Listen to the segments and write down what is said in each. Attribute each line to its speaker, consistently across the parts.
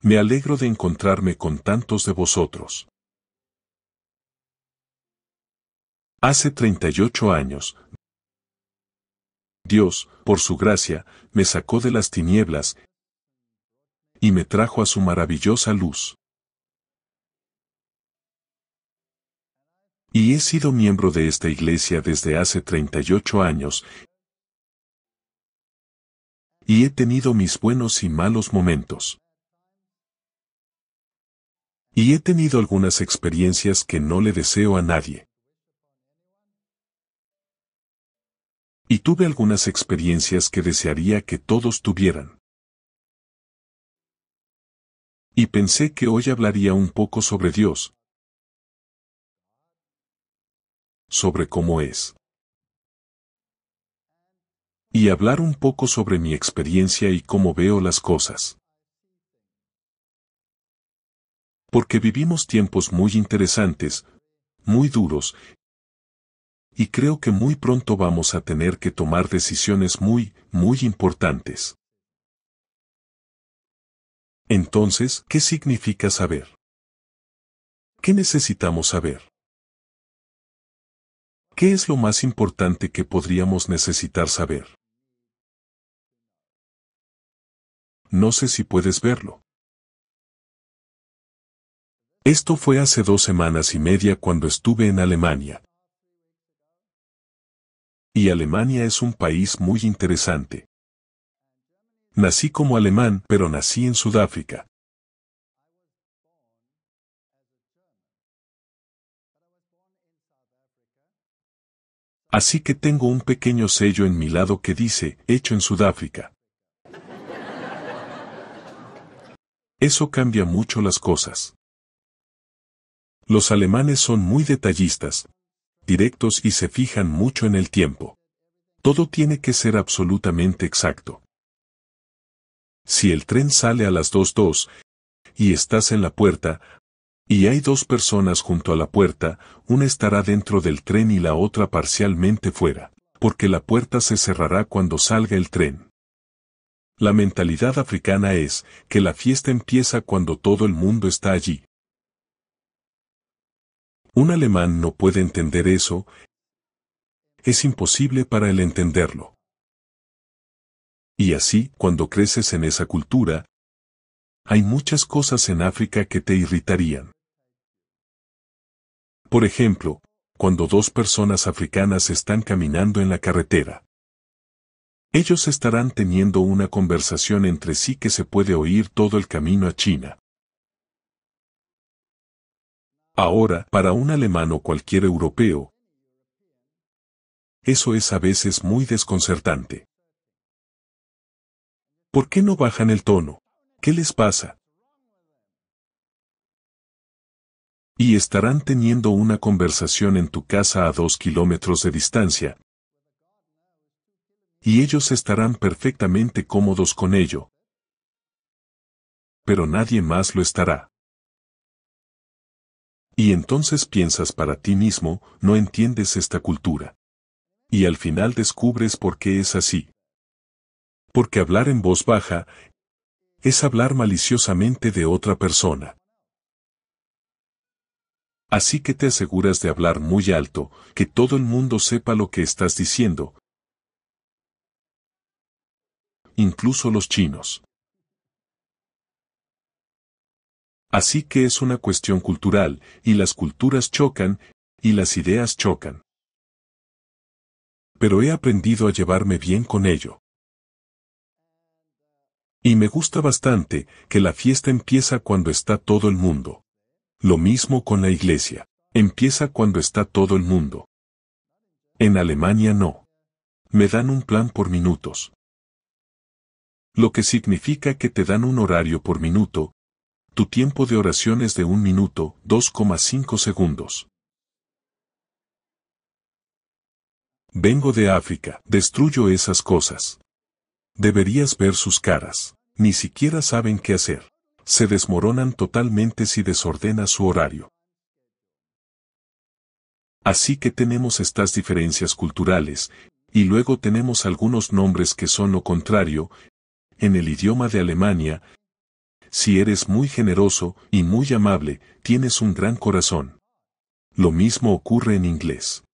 Speaker 1: Me alegro de encontrarme con tantos de vosotros. Hace 38 años, Dios, por su gracia, me sacó de las tinieblas y me trajo a su maravillosa luz. Y he sido miembro de esta iglesia desde hace 38 años, y he tenido mis buenos y malos momentos. Y he tenido algunas experiencias que no le deseo a nadie. Y tuve algunas experiencias que desearía que todos tuvieran. Y pensé que hoy hablaría un poco sobre Dios, sobre cómo es. Y hablar un poco sobre mi experiencia y cómo veo las cosas. Porque vivimos tiempos muy interesantes, muy duros, y creo que muy pronto vamos a tener que tomar decisiones muy importantes. Entonces, ¿qué significa saber? ¿Qué necesitamos saber? ¿Qué es lo más importante que podríamos necesitar saber? No sé si puedes verlo. Esto fue hace 2 semanas y media cuando estuve en Alemania. Y Alemania es un país muy interesante. Nací como alemán, pero nací en Sudáfrica. Así que tengo un pequeño sello en mi lado que dice, hecho en Sudáfrica. Eso cambia mucho las cosas. Los alemanes son muy detallistas, directos y se fijan mucho en el tiempo. Todo tiene que ser absolutamente exacto. Si el tren sale a las 2:02 y estás en la puerta, y hay 2 personas junto a la puerta, una estará dentro del tren y la otra parcialmente fuera, porque la puerta se cerrará cuando salga el tren. La mentalidad africana es que la fiesta empieza cuando todo el mundo está allí. Un alemán no puede entender eso, es imposible para él entenderlo. Y así, cuando creces en esa cultura, hay muchas cosas en África que te irritarían. Por ejemplo, cuando 2 personas africanas están caminando en la carretera. Ellos estarán teniendo una conversación entre sí que se puede oír todo el camino a China. Ahora, para un alemán o cualquier europeo, eso es a veces muy desconcertante. ¿Por qué no bajan el tono? ¿Qué les pasa? Y estarán teniendo una conversación en tu casa a 2 kilómetros de distancia. Y ellos estarán perfectamente cómodos con ello. Pero nadie más lo estará. Y entonces piensas para ti mismo, no entiendes esta cultura. Y al final descubres por qué es así. Porque hablar en voz baja es hablar maliciosamente de otra persona. Así que te aseguras de hablar muy alto, que todo el mundo sepa lo que estás diciendo. Incluso los chinos. Así que es una cuestión cultural, y las culturas chocan, y las ideas chocan. Pero he aprendido a llevarme bien con ello. Y me gusta bastante que la fiesta empieza cuando está todo el mundo. Lo mismo con la iglesia. Empieza cuando está todo el mundo. En Alemania no. Me dan un plan por minutos. Lo que significa que te dan un horario por minuto. Tu tiempo de oración es de 1 minuto, 2,5 segundos. Vengo de África, destruyo esas cosas. Deberías ver sus caras. Ni siquiera saben qué hacer. Se desmoronan totalmente si desordenas su horario. Así que tenemos estas diferencias culturales, y luego tenemos algunos nombres que son lo contrario. En el idioma de Alemania, si eres muy generoso y muy amable, tienes un gran corazón. Lo mismo ocurre en inglés.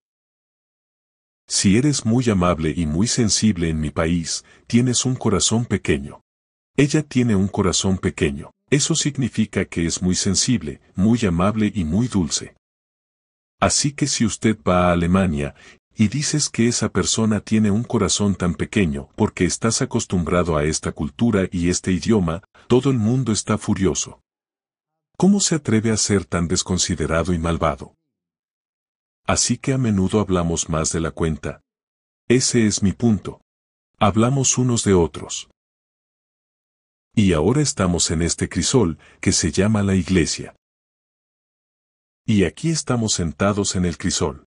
Speaker 1: Si eres muy amable y muy sensible en mi país, tienes un corazón pequeño. Ella tiene un corazón pequeño. Eso significa que es muy sensible, muy amable y muy dulce. Así que si usted va a Alemania, y dices que esa persona tiene un corazón tan pequeño porque estás acostumbrado a esta cultura y este idioma, todo el mundo está furioso. ¿Cómo se atreve a ser tan desconsiderado y malvado? Así que a menudo hablamos más de la cuenta. Ese es mi punto. Hablamos unos de otros. Y ahora estamos en este crisol, que se llama la iglesia. Y aquí estamos sentados en el crisol.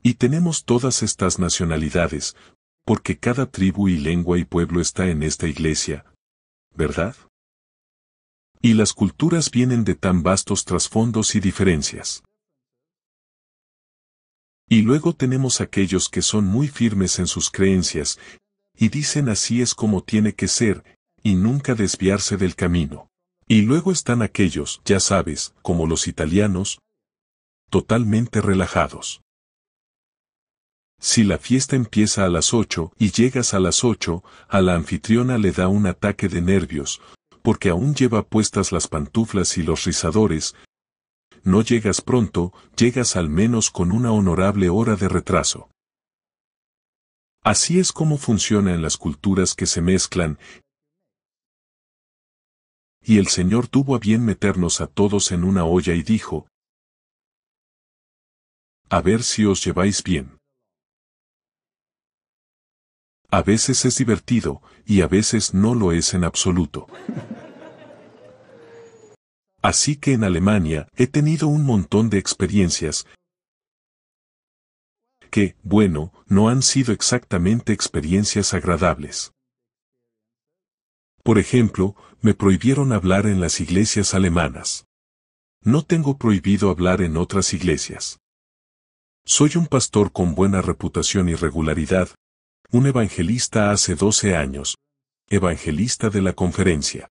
Speaker 1: Y tenemos todas estas nacionalidades, porque cada tribu y lengua y pueblo está en esta iglesia, ¿verdad? Y las culturas vienen de tan vastos trasfondos y diferencias. Y luego tenemos aquellos que son muy firmes en sus creencias, y dicen así es como tiene que ser, y nunca desviarse del camino. Y luego están aquellos, ya sabes, como los italianos, totalmente relajados. Si la fiesta empieza a las 8 y llegas a las 8, a la anfitriona le da un ataque de nervios, porque aún lleva puestas las pantuflas y los rizadores. No llegas pronto, llegas al menos con una honorable hora de retraso. Así es como funciona en las culturas que se mezclan. Y el Señor tuvo a bien meternos a todos en una olla y dijo: a ver si os lleváis bien. A veces es divertido, y a veces no lo es en absoluto. Así que en Alemania he tenido un montón de experiencias que, bueno, no han sido exactamente experiencias agradables. Por ejemplo, me prohibieron hablar en las iglesias alemanas. No tengo prohibido hablar en otras iglesias. Soy un pastor con buena reputación y regularidad, un evangelista hace 12 años, evangelista de la conferencia.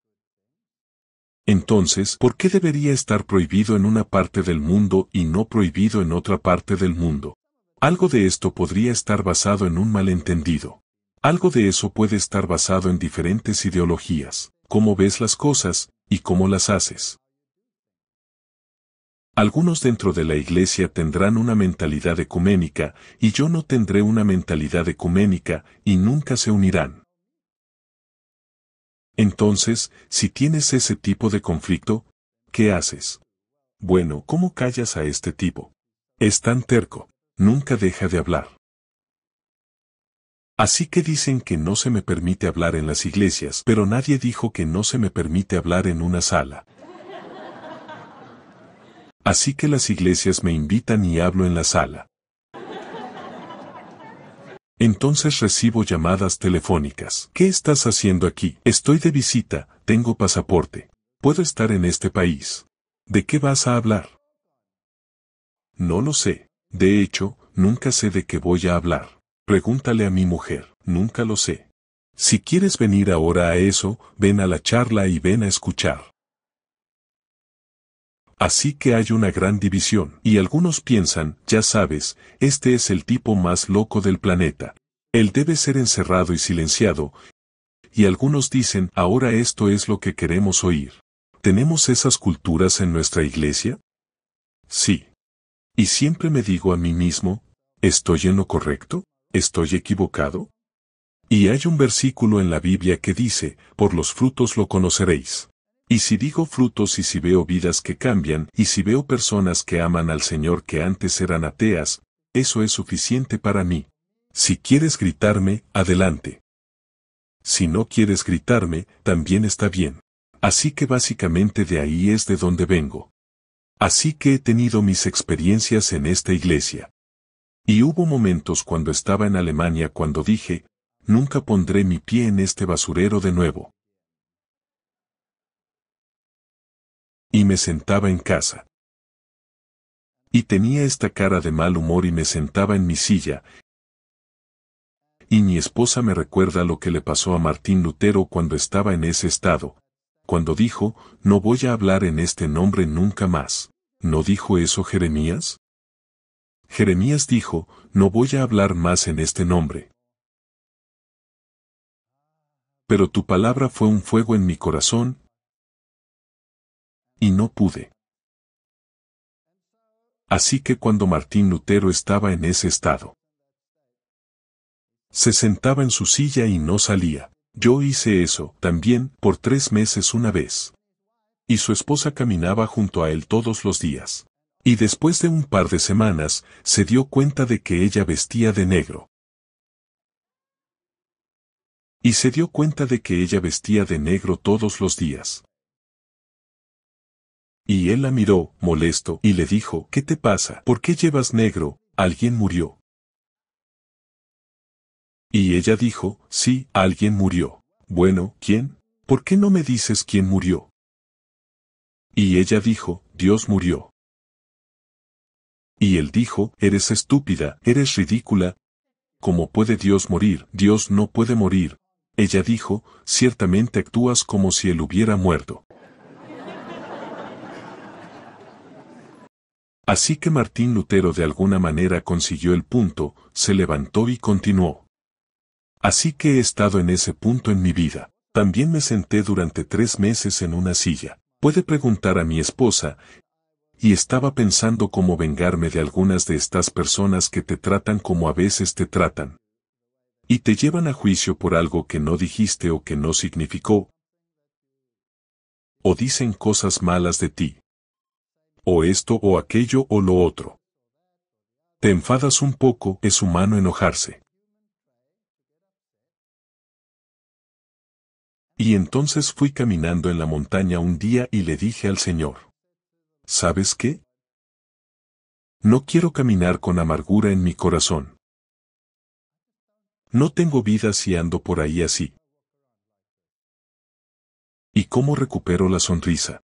Speaker 1: Entonces, ¿por qué debería estar prohibido en una parte del mundo y no prohibido en otra parte del mundo? Algo de esto podría estar basado en un malentendido. Algo de eso puede estar basado en diferentes ideologías, cómo ves las cosas, y cómo las haces. Algunos dentro de la iglesia tendrán una mentalidad ecuménica, y yo no tendré una mentalidad ecuménica, y nunca se unirán. Entonces, si tienes ese tipo de conflicto, ¿qué haces? Bueno, ¿cómo callas a este tipo? Es tan terco, nunca deja de hablar. Así que dicen que no se me permite hablar en las iglesias, pero nadie dijo que no se me permite hablar en una sala. Así que las iglesias me invitan y hablo en la sala. Entonces recibo llamadas telefónicas. ¿Qué estás haciendo aquí? Estoy de visita, tengo pasaporte. Puedo estar en este país. ¿De qué vas a hablar? No lo sé. De hecho, nunca sé de qué voy a hablar. Pregúntale a mi mujer, nunca lo sé. Si quieres venir ahora a eso, ven a la charla y ven a escuchar. Así que hay una gran división, y algunos piensan, ya sabes, este es el tipo más loco del planeta. Él debe ser encerrado y silenciado. Y algunos dicen, ahora esto es lo que queremos oír. ¿Tenemos esas culturas en nuestra iglesia? Sí. Y siempre me digo a mí mismo, ¿estoy en lo correcto? ¿Estoy equivocado? Y hay un versículo en la Biblia que dice, por los frutos lo conoceréis. Y si digo frutos y si veo vidas que cambian, y si veo personas que aman al Señor que antes eran ateas, eso es suficiente para mí. Si quieres gritarme, adelante. Si no quieres gritarme, también está bien. Así que básicamente de ahí es de donde vengo. Así que he tenido mis experiencias en esta iglesia. Y hubo momentos cuando estaba en Alemania cuando dije, nunca pondré mi pie en este basurero de nuevo. Y me sentaba en casa. Y tenía esta cara de mal humor y me sentaba en mi silla. Y mi esposa me recuerda lo que le pasó a Martín Lutero cuando estaba en ese estado. cuando dijo, no voy a hablar en este nombre nunca más. ¿No dijo eso Jeremías? Jeremías dijo, no voy a hablar más en este nombre. Pero tu palabra fue un fuego en mi corazón, y no pude. Así que cuando Martín Lutero estaba en ese estado, se sentaba en su silla y no salía. Yo hice eso, también, por 3 meses una vez. Y su esposa caminaba junto a él todos los días. Y después de un par de semanas, se dio cuenta de que ella vestía de negro. Y se dio cuenta de que ella vestía de negro todos los días. Y él la miró, molesto, y le dijo, ¿qué te pasa? ¿Por qué llevas negro? ¿Alguien murió? Y ella dijo, sí, alguien murió. Bueno, ¿quién? ¿Por qué no me dices quién murió? Y ella dijo, Dios murió. Y él dijo, eres estúpida, eres ridícula. ¿Cómo puede Dios morir? Dios no puede morir. Ella dijo, ciertamente actúas como si él hubiera muerto. Así que Martín Lutero de alguna manera consiguió el punto, se levantó y continuó. Así que he estado en ese punto en mi vida. También me senté durante 3 meses en una silla. Puede preguntar a mi esposa, y estaba pensando cómo vengarme de algunas de estas personas que te tratan como a veces te tratan. Y te llevan a juicio por algo que no dijiste o que no significó. O dicen cosas malas de ti. O esto o aquello o lo otro. Te enfadas un poco, es humano enojarse. Y entonces fui caminando en la montaña un día y le dije al Señor, ¿sabes qué? No quiero caminar con amargura en mi corazón. No tengo vida si ando por ahí así. ¿Y cómo recupero la sonrisa?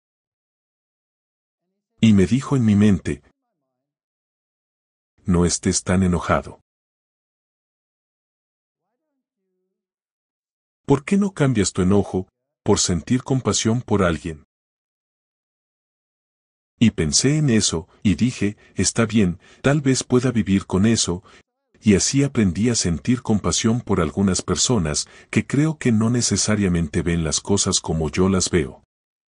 Speaker 1: Y me dijo en mi mente, no estés tan enojado. ¿Por qué no cambias tu enojo por sentir compasión por alguien? Y pensé en eso, y dije, está bien, tal vez pueda vivir con eso, y así aprendí a sentir compasión por algunas personas que creo que no necesariamente ven las cosas como yo las veo.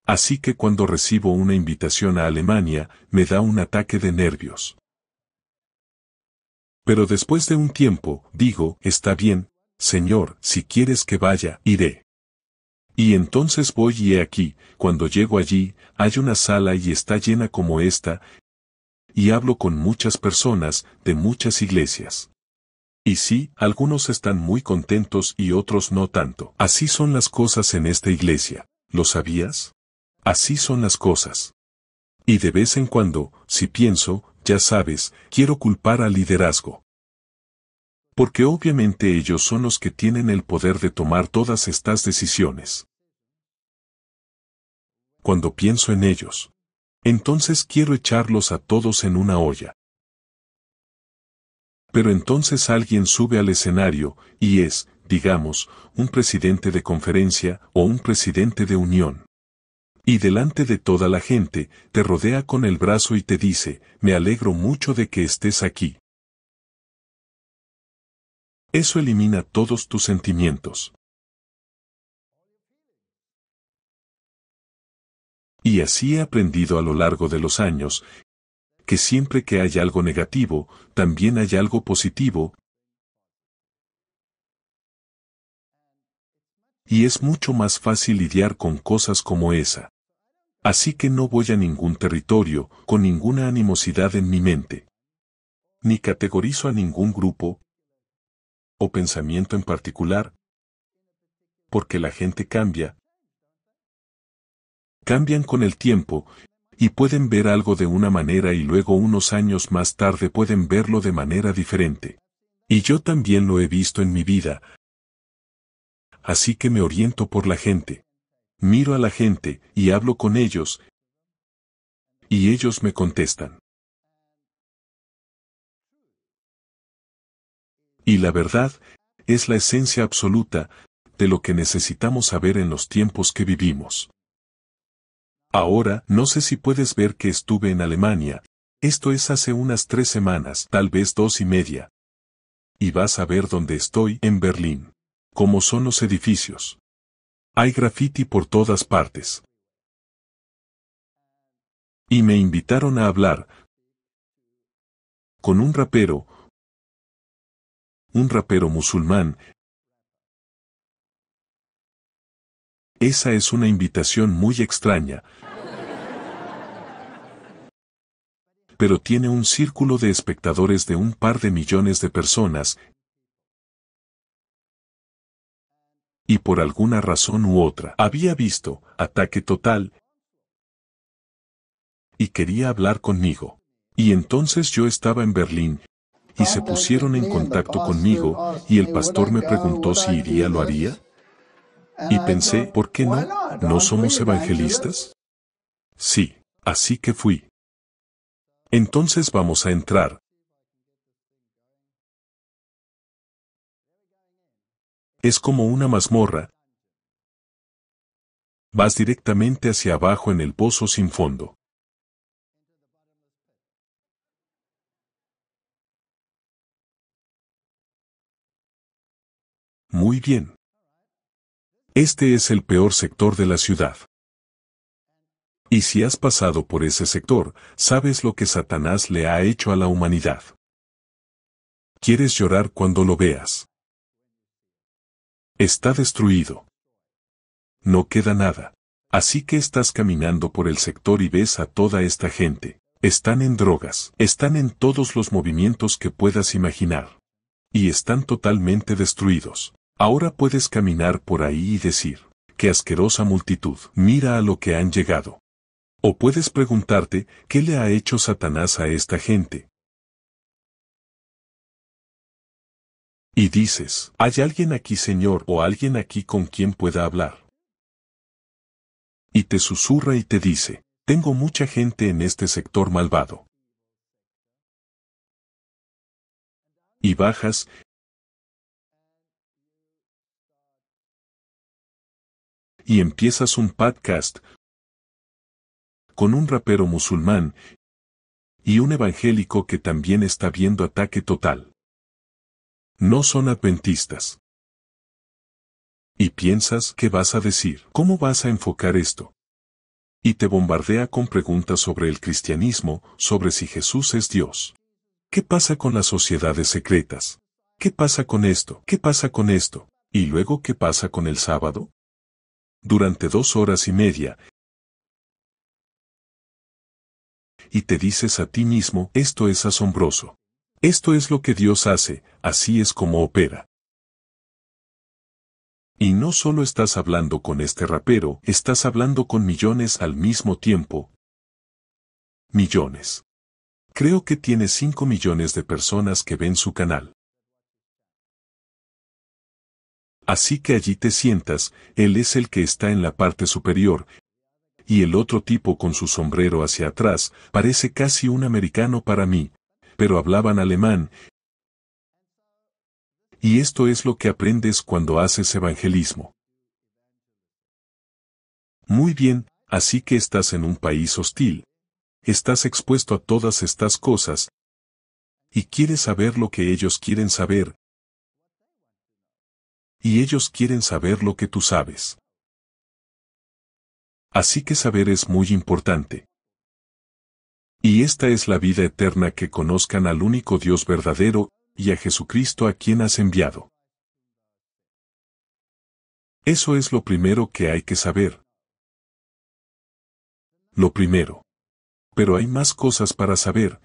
Speaker 1: Así que cuando recibo una invitación a Alemania, me da un ataque de nervios. Pero después de un tiempo, digo, está bien, Señor, si quieres que vaya, iré. Y entonces voy y he aquí, cuando llego allí, hay una sala y está llena como esta, y hablo con muchas personas, de muchas iglesias. Y sí, algunos están muy contentos y otros no tanto. Así son las cosas en esta iglesia, ¿lo sabías? Así son las cosas. Y de vez en cuando, si pienso, ya sabes, quiero culpar al liderazgo. Porque obviamente ellos son los que tienen el poder de tomar todas estas decisiones. Cuando pienso en ellos, entonces quiero echarlos a todos en una olla. Pero entonces alguien sube al escenario, y es, digamos, un presidente de conferencia o un presidente de unión. Y delante de toda la gente, te rodea con el brazo y te dice, me alegro mucho de que estés aquí. Eso elimina todos tus sentimientos. Y así he aprendido a lo largo de los años, que siempre que hay algo negativo, también hay algo positivo. Y es mucho más fácil lidiar con cosas como esa. Así que no voy a ningún territorio, con ninguna animosidad en mi mente. Ni categorizo a ningún grupo o pensamiento en particular, porque la gente cambia. Cambian con el tiempo, y pueden ver algo de una manera y luego unos años más tarde pueden verlo de manera diferente. Y yo también lo he visto en mi vida. Así que me oriento por la gente. Miro a la gente y hablo con ellos, y ellos me contestan. Y la verdad, es la esencia absoluta de lo que necesitamos saber en los tiempos que vivimos. Ahora, no sé si puedes ver que estuve en Alemania. Esto es hace unas 3 semanas, tal vez 2 y media. Y vas a ver dónde estoy, en Berlín. Cómo son los edificios. Hay graffiti por todas partes. Y me invitaron a hablar con un rapero musulmán. Esa es una invitación muy extraña. Pero tiene un círculo de espectadores de un par de millones de personas. Y por alguna razón u otra, había visto Ataque Total y quería hablar conmigo. Y entonces yo estaba en Berlín, y se pusieron en contacto conmigo, y el pastor me preguntó si iría, ¿lo haría? Y pensé, ¿por qué no? ¿No somos evangelistas? Sí, así que fui. Entonces vamos a entrar. Es como una mazmorra. Vas directamente hacia abajo en el pozo sin fondo. Muy bien. Este es el peor sector de la ciudad. Y si has pasado por ese sector, sabes lo que Satanás le ha hecho a la humanidad. Quieres llorar cuando lo veas. Está destruido. No queda nada. Así que estás caminando por el sector y ves a toda esta gente. Están en drogas. Están en todos los movimientos que puedas imaginar. Y están totalmente destruidos. Ahora puedes caminar por ahí y decir, ¡qué asquerosa multitud! Mira a lo que han llegado. O puedes preguntarte, ¿qué le ha hecho Satanás a esta gente? Y dices, ¿hay alguien aquí, Señor, o alguien aquí con quien pueda hablar? Y te susurra y te dice, tengo mucha gente en este sector malvado. Y bajas, y empiezas un podcast con un rapero musulmán y un evangélico que también está viendo Ataque Total. No son adventistas. Y piensas, ¿qué vas a decir? ¿Cómo vas a enfocar esto? Y te bombardea con preguntas sobre el cristianismo, sobre si Jesús es Dios. ¿Qué pasa con las sociedades secretas? ¿Qué pasa con esto? ¿Qué pasa con esto? ¿Y luego qué pasa con el sábado? Durante 2 horas y media. Y te dices a ti mismo, esto es asombroso. Esto es lo que Dios hace, así es como opera. Y no solo estás hablando con este rapero, estás hablando con millones al mismo tiempo. Millones. Creo que tiene 5 millones de personas que ven su canal. Así que allí te sientas, él es el que está en la parte superior, y el otro tipo con su sombrero hacia atrás, parece casi un americano para mí, pero hablaban alemán. Y esto es lo que aprendes cuando haces evangelismo. Muy bien, así que estás en un país hostil. Estás expuesto a todas estas cosas. Y quieres saber lo que ellos quieren saber. Y ellos quieren saber lo que tú sabes. Así que saber es muy importante. Y esta es la vida eterna, que conozcan al único Dios verdadero, y a Jesucristo a quien has enviado. Eso es lo primero que hay que saber. Lo primero. Pero hay más cosas para saber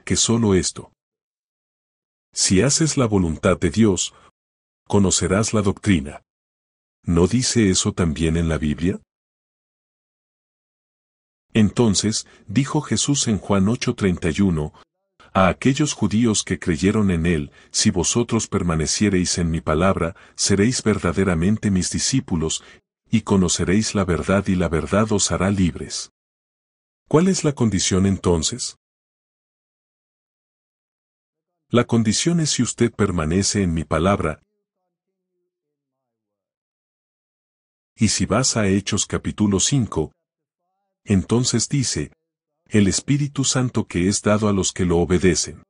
Speaker 1: que solo esto. Si haces la voluntad de Dios, conocerás la doctrina. ¿No dice eso también en la Biblia? Entonces, dijo Jesús en Juan 8:31, a aquellos judíos que creyeron en él, si vosotros permaneciereis en mi palabra, seréis verdaderamente mis discípulos, y conoceréis la verdad y la verdad os hará libres. ¿Cuál es la condición entonces? La condición es si usted permanece en mi palabra. Y si vas a Hechos capítulo 5, Entonces dice, el Espíritu Santo que es dado a los que lo obedecen.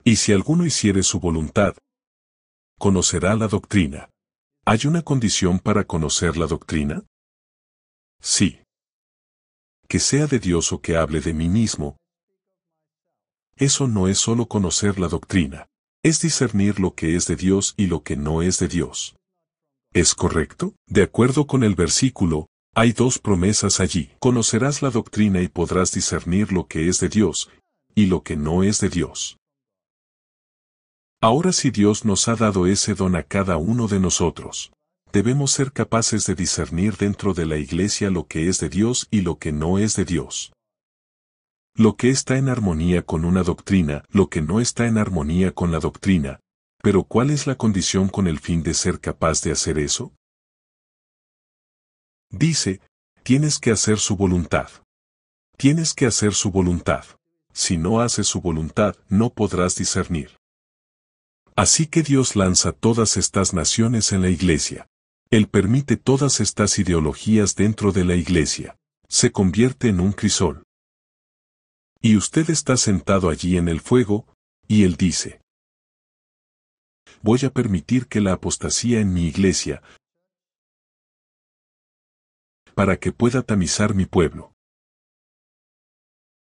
Speaker 1: Y si alguno hiciere su voluntad, conocerá la doctrina. ¿Hay una condición para conocer la doctrina? Sí. Que sea de Dios o que hable de mí mismo. Eso no es solo conocer la doctrina. Es discernir lo que es de Dios y lo que no es de Dios. ¿Es correcto? De acuerdo con el versículo, hay dos promesas allí. Conocerás la doctrina y podrás discernir lo que es de Dios y lo que no es de Dios. Ahora si Dios nos ha dado ese don a cada uno de nosotros, debemos ser capaces de discernir dentro de la iglesia lo que es de Dios y lo que no es de Dios. Lo que está en armonía con una doctrina, lo que no está en armonía con la doctrina. Pero ¿cuál es la condición con el fin de ser capaz de hacer eso? Dice, tienes que hacer su voluntad. Tienes que hacer su voluntad. Si no haces su voluntad, no podrás discernir. Así que Dios lanza todas estas naciones en la iglesia. Él permite todas estas ideologías dentro de la iglesia. Se convierte en un crisol. Y usted está sentado allí en el fuego, y Él dice, voy a permitir que la apostasía en mi iglesia, para que pueda tamizar mi pueblo.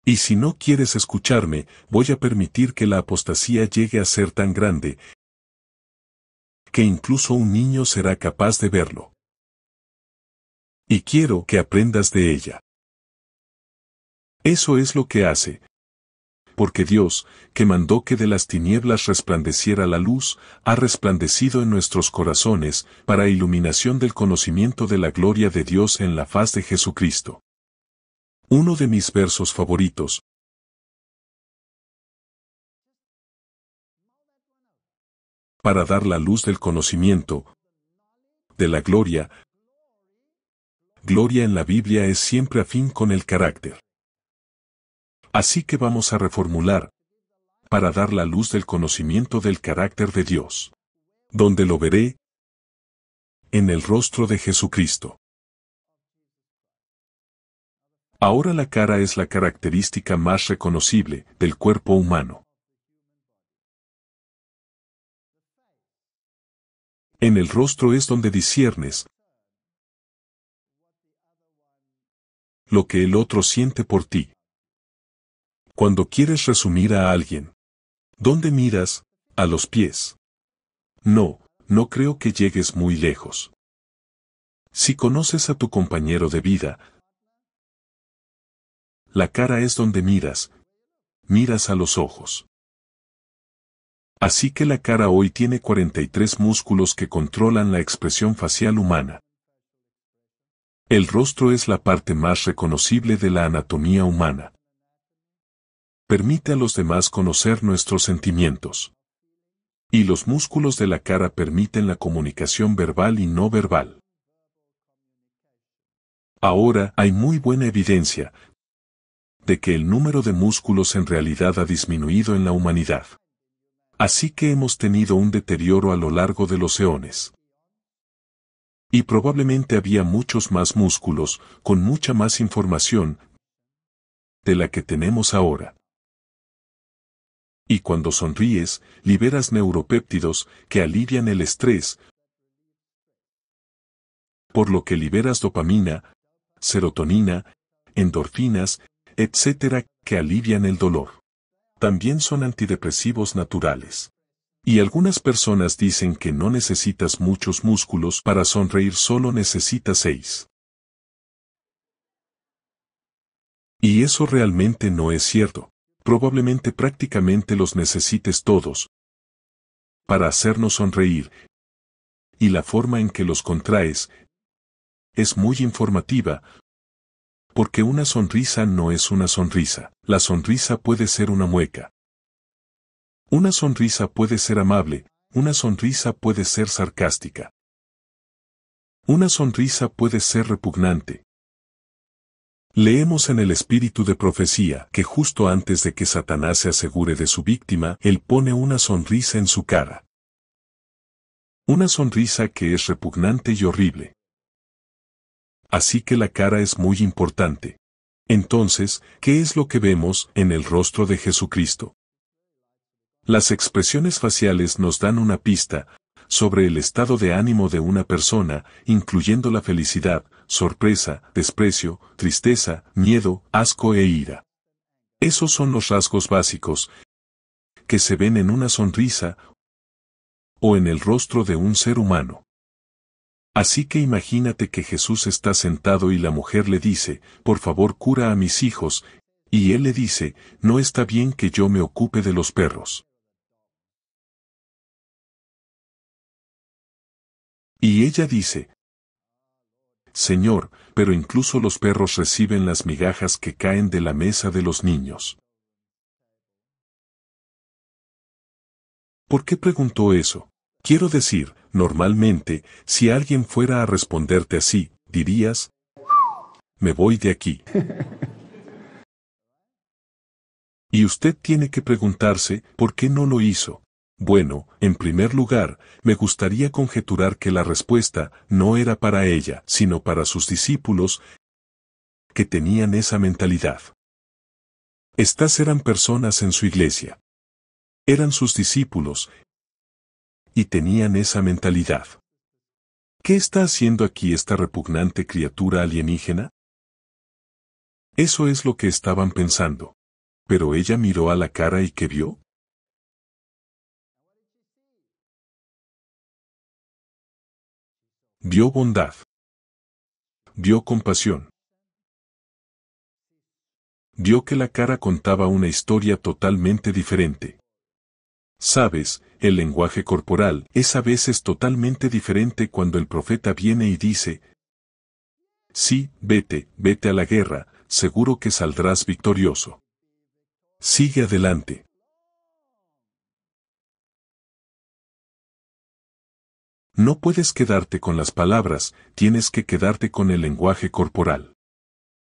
Speaker 1: Y si no quieres escucharme, voy a permitir que la apostasía llegue a ser tan grande, que incluso un niño será capaz de verlo. Y quiero que aprendas de ella. Eso es lo que hace. Porque Dios, que mandó que de las tinieblas resplandeciera la luz, ha resplandecido en nuestros corazones, para iluminación del conocimiento de la gloria de Dios en la faz de Jesucristo. Uno de mis versos favoritos. Para dar la luz del conocimiento, de la gloria. Gloria en la Biblia es siempre afín con el carácter. Así que vamos a reformular. Para dar la luz del conocimiento del carácter de Dios. ¿Dónde lo veré? En el rostro de Jesucristo. Ahora la cara es la característica más reconocible del cuerpo humano. En el rostro es donde disciernes lo que el otro siente por ti. Cuando quieres resumir a alguien, ¿dónde miras? A los pies. No creo que llegues muy lejos. Si conoces a tu compañero de vida, la cara es donde miras a los ojos. Así que la cara hoy tiene 43 músculos que controlan la expresión facial humana. El rostro es la parte más reconocible de la anatomía humana. Permite a los demás conocer nuestros sentimientos. Y los músculos de la cara permiten la comunicación verbal y no verbal. Ahora hay muy buena evidencia de que el número de músculos en realidad ha disminuido en la humanidad. Así que hemos tenido un deterioro a lo largo de los eones. Y probablemente había muchos más músculos, con mucha más información de la que tenemos ahora. Y cuando sonríes, liberas neuropéptidos que alivian el estrés, por lo que liberas dopamina, serotonina, endorfinas, etc., que alivian el dolor. También son antidepresivos naturales. Y algunas personas dicen que no necesitas muchos músculos para sonreír, solo necesitas 6. Y eso realmente no es cierto. Probablemente prácticamente los necesites todos para hacernos sonreír. Y la forma en que los contraes es muy informativa, porque una sonrisa no es una sonrisa. La sonrisa puede ser una mueca. Una sonrisa puede ser amable, una sonrisa puede ser sarcástica. Una sonrisa puede ser repugnante. Leemos en el espíritu de profecía que justo antes de que Satanás se asegure de su víctima, él pone una sonrisa en su cara. Una sonrisa que es repugnante y horrible. Así que la cara es muy importante. Entonces, ¿qué es lo que vemos en el rostro de Jesucristo? Las expresiones faciales nos dan una pista sobre el estado de ánimo de una persona, incluyendo la felicidad, sorpresa, desprecio, tristeza, miedo, asco e ira. Esos son los rasgos básicos que se ven en una sonrisa o en el rostro de un ser humano. Así que imagínate que Jesús está sentado y la mujer le dice, por favor cura a mis hijos, y él le dice, no está bien que yo me ocupe de los perros. Y ella dice, Señor, pero incluso los perros reciben las migajas que caen de la mesa de los niños. ¿Por qué preguntó eso? Quiero decir, normalmente, si alguien fuera a responderte así, dirías, me voy de aquí. Y usted tiene que preguntarse, ¿por qué no lo hizo? Bueno, en primer lugar, me gustaría conjeturar que la respuesta no era para ella, sino para sus discípulos, que tenían esa mentalidad. Estas eran personas en su iglesia. Eran sus discípulos, y tenían esa mentalidad. ¿Qué está haciendo aquí esta repugnante criatura alienígena? Eso es lo que estaban pensando. Pero ella miró a la cara y ¿qué vio? Vio bondad. Vio compasión. Vio que la cara contaba una historia totalmente diferente. Sabes, el lenguaje corporal es a veces totalmente diferente cuando el profeta viene y dice, sí, vete, vete a la guerra, seguro que saldrás victorioso. Sigue adelante. No puedes quedarte con las palabras, tienes que quedarte con el lenguaje corporal.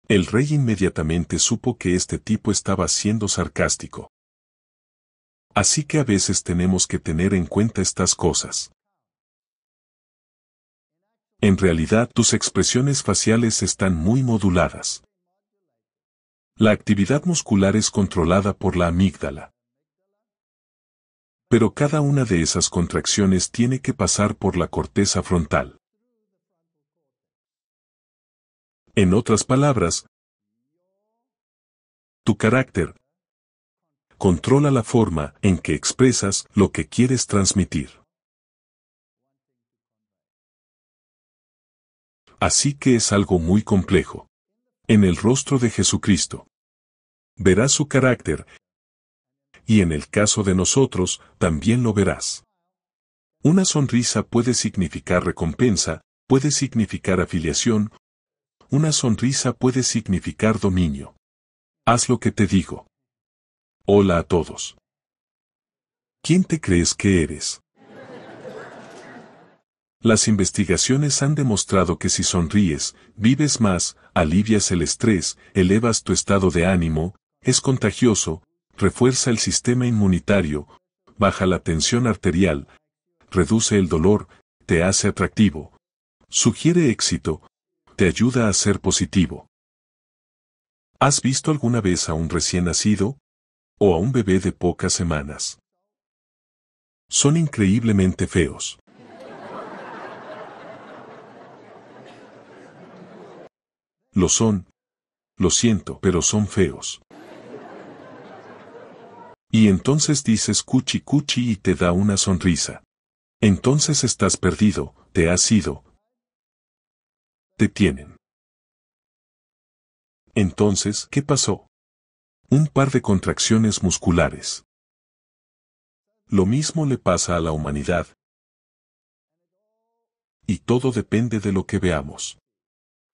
Speaker 1: El rey inmediatamente supo que este tipo estaba siendo sarcástico. Así que a veces tenemos que tener en cuenta estas cosas. En realidad tus expresiones faciales están muy moduladas. La actividad muscular es controlada por la amígdala. Pero cada una de esas contracciones tiene que pasar por la corteza frontal. En otras palabras, tu carácter controla la forma en que expresas lo que quieres transmitir. Así que es algo muy complejo. En el rostro de Jesucristo verás su carácter, y en el caso de nosotros también lo verás. Una sonrisa puede significar recompensa, puede significar afiliación, una sonrisa puede significar dominio. Haz lo que te digo. Hola a todos. ¿Quién te crees que eres? Las investigaciones han demostrado que si sonríes, vives más, alivias el estrés, elevas tu estado de ánimo, es contagioso, refuerza el sistema inmunitario, baja la tensión arterial, reduce el dolor, te hace atractivo, sugiere éxito, te ayuda a ser positivo. ¿Has visto alguna vez a un recién nacido? ¿O a un bebé de pocas semanas? Son increíblemente feos. Lo son. Lo siento, pero son feos. Y entonces dices cuchi cuchi y te da una sonrisa. Entonces estás perdido, te has ido. Te tienen. Entonces, ¿qué pasó? Un par de contracciones musculares. Lo mismo le pasa a la humanidad. Y todo depende de lo que veamos.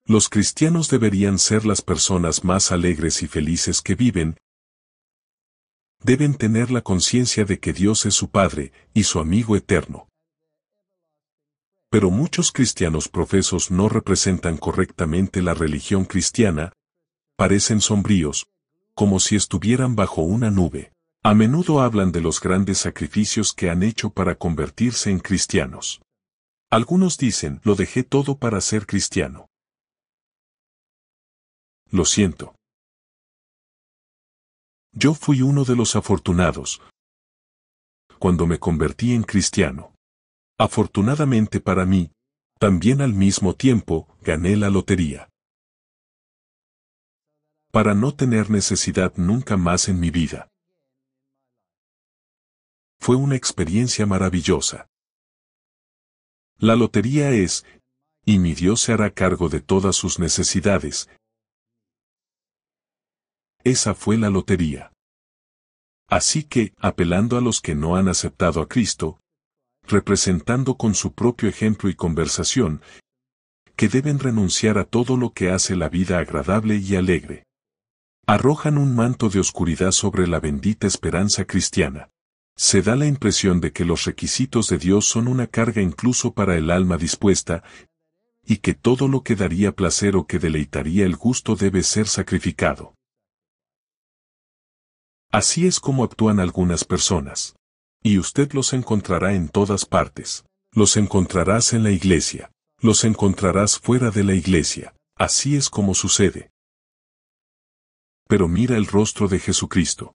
Speaker 1: Los cristianos deberían ser las personas más alegres y felices que viven. Deben tener la conciencia de que Dios es su Padre y su amigo eterno. Pero muchos cristianos profesos no representan correctamente la religión cristiana, parecen sombríos, como si estuvieran bajo una nube. A menudo hablan de los grandes sacrificios que han hecho para convertirse en cristianos. Algunos dicen, lo dejé todo para ser cristiano. lo siento. Yo fui uno de los afortunados cuando me convertí en cristiano. Afortunadamente para mí, también al mismo tiempo, gané la lotería. Para no tener necesidad nunca más en mi vida. Fue una experiencia maravillosa. La lotería es, y mi Dios se hará cargo de todas sus necesidades. Esa fue la lotería. Así que, apelando a los que no han aceptado a Cristo, representando con su propio ejemplo y conversación, que deben renunciar a todo lo que hace la vida agradable y alegre. Arrojan un manto de oscuridad sobre la bendita esperanza cristiana. Se da la impresión de que los requisitos de Dios son una carga incluso para el alma dispuesta, y que todo lo que daría placer o que deleitaría el gusto debe ser sacrificado. Así es como actúan algunas personas. Y usted los encontrará en todas partes. Los encontrarás en la iglesia. Los encontrarás fuera de la iglesia. Así es como sucede. Pero mira el rostro de Jesucristo.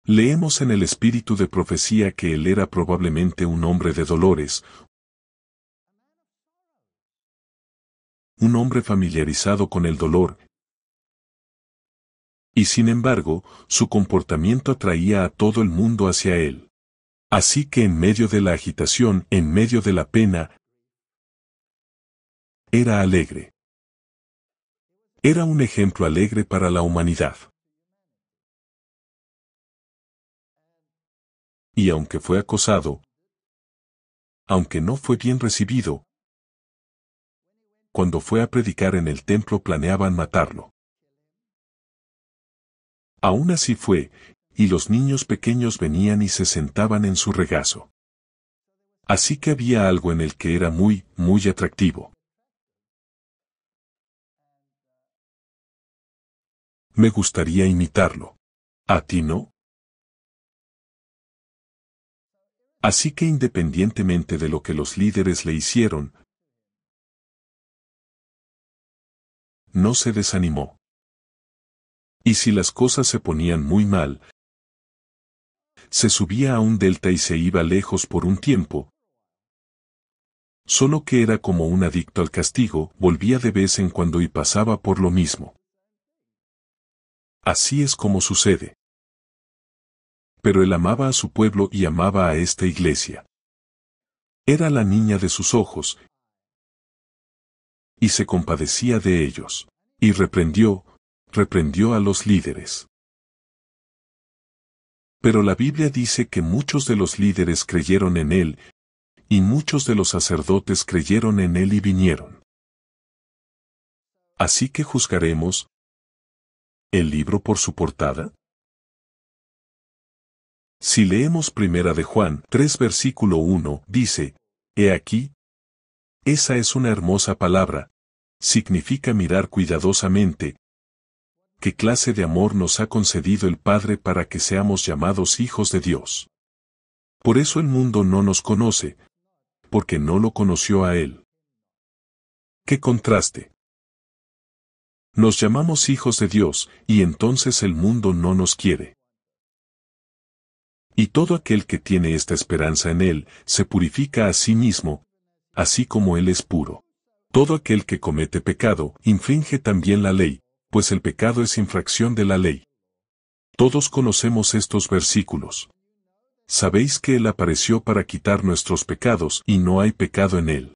Speaker 1: Leemos en el espíritu de profecía que él era probablemente un hombre de dolores, un hombre familiarizado con el dolor, y sin embargo, su comportamiento atraía a todo el mundo hacia él. Así que en medio de la agitación, en medio de la pena, era alegre. Era un ejemplo alegre para la humanidad. Y aunque fue acosado, aunque no fue bien recibido, cuando fue a predicar en el templo planeaban matarlo. Aún así fue, y los niños pequeños venían y se sentaban en su regazo. Así que había algo en el que era muy, muy atractivo. Me gustaría imitarlo. ¿A ti no? Así que independientemente de lo que los líderes le hicieron, no se desanimó. Y si las cosas se ponían muy mal, se subía a un delta y se iba lejos por un tiempo. Solo que era como un adicto al castigo, volvía de vez en cuando y pasaba por lo mismo. Así es como sucede. Pero él amaba a su pueblo y amaba a esta iglesia. Era la niña de sus ojos, y se compadecía de ellos. Y reprendió a los líderes. Pero la Biblia dice que muchos de los líderes creyeron en él, y muchos de los sacerdotes creyeron en él y vinieron. Así que juzgaremos el libro por su portada. Si leemos Primera de Juan 3 versículo 1, dice, «He aquí, esa es una hermosa palabra, significa mirar cuidadosamente, qué clase de amor nos ha concedido el Padre para que seamos llamados hijos de Dios. Por eso el mundo no nos conoce, porque no lo conoció a Él». ¡Qué contraste! Nos llamamos hijos de Dios, y entonces el mundo no nos quiere. Y todo aquel que tiene esta esperanza en Él, se purifica a sí mismo, así como Él es puro. Todo aquel que comete pecado, infringe también la ley, pues el pecado es infracción de la ley. Todos conocemos estos versículos. Sabéis que Él apareció para quitar nuestros pecados, y no hay pecado en Él.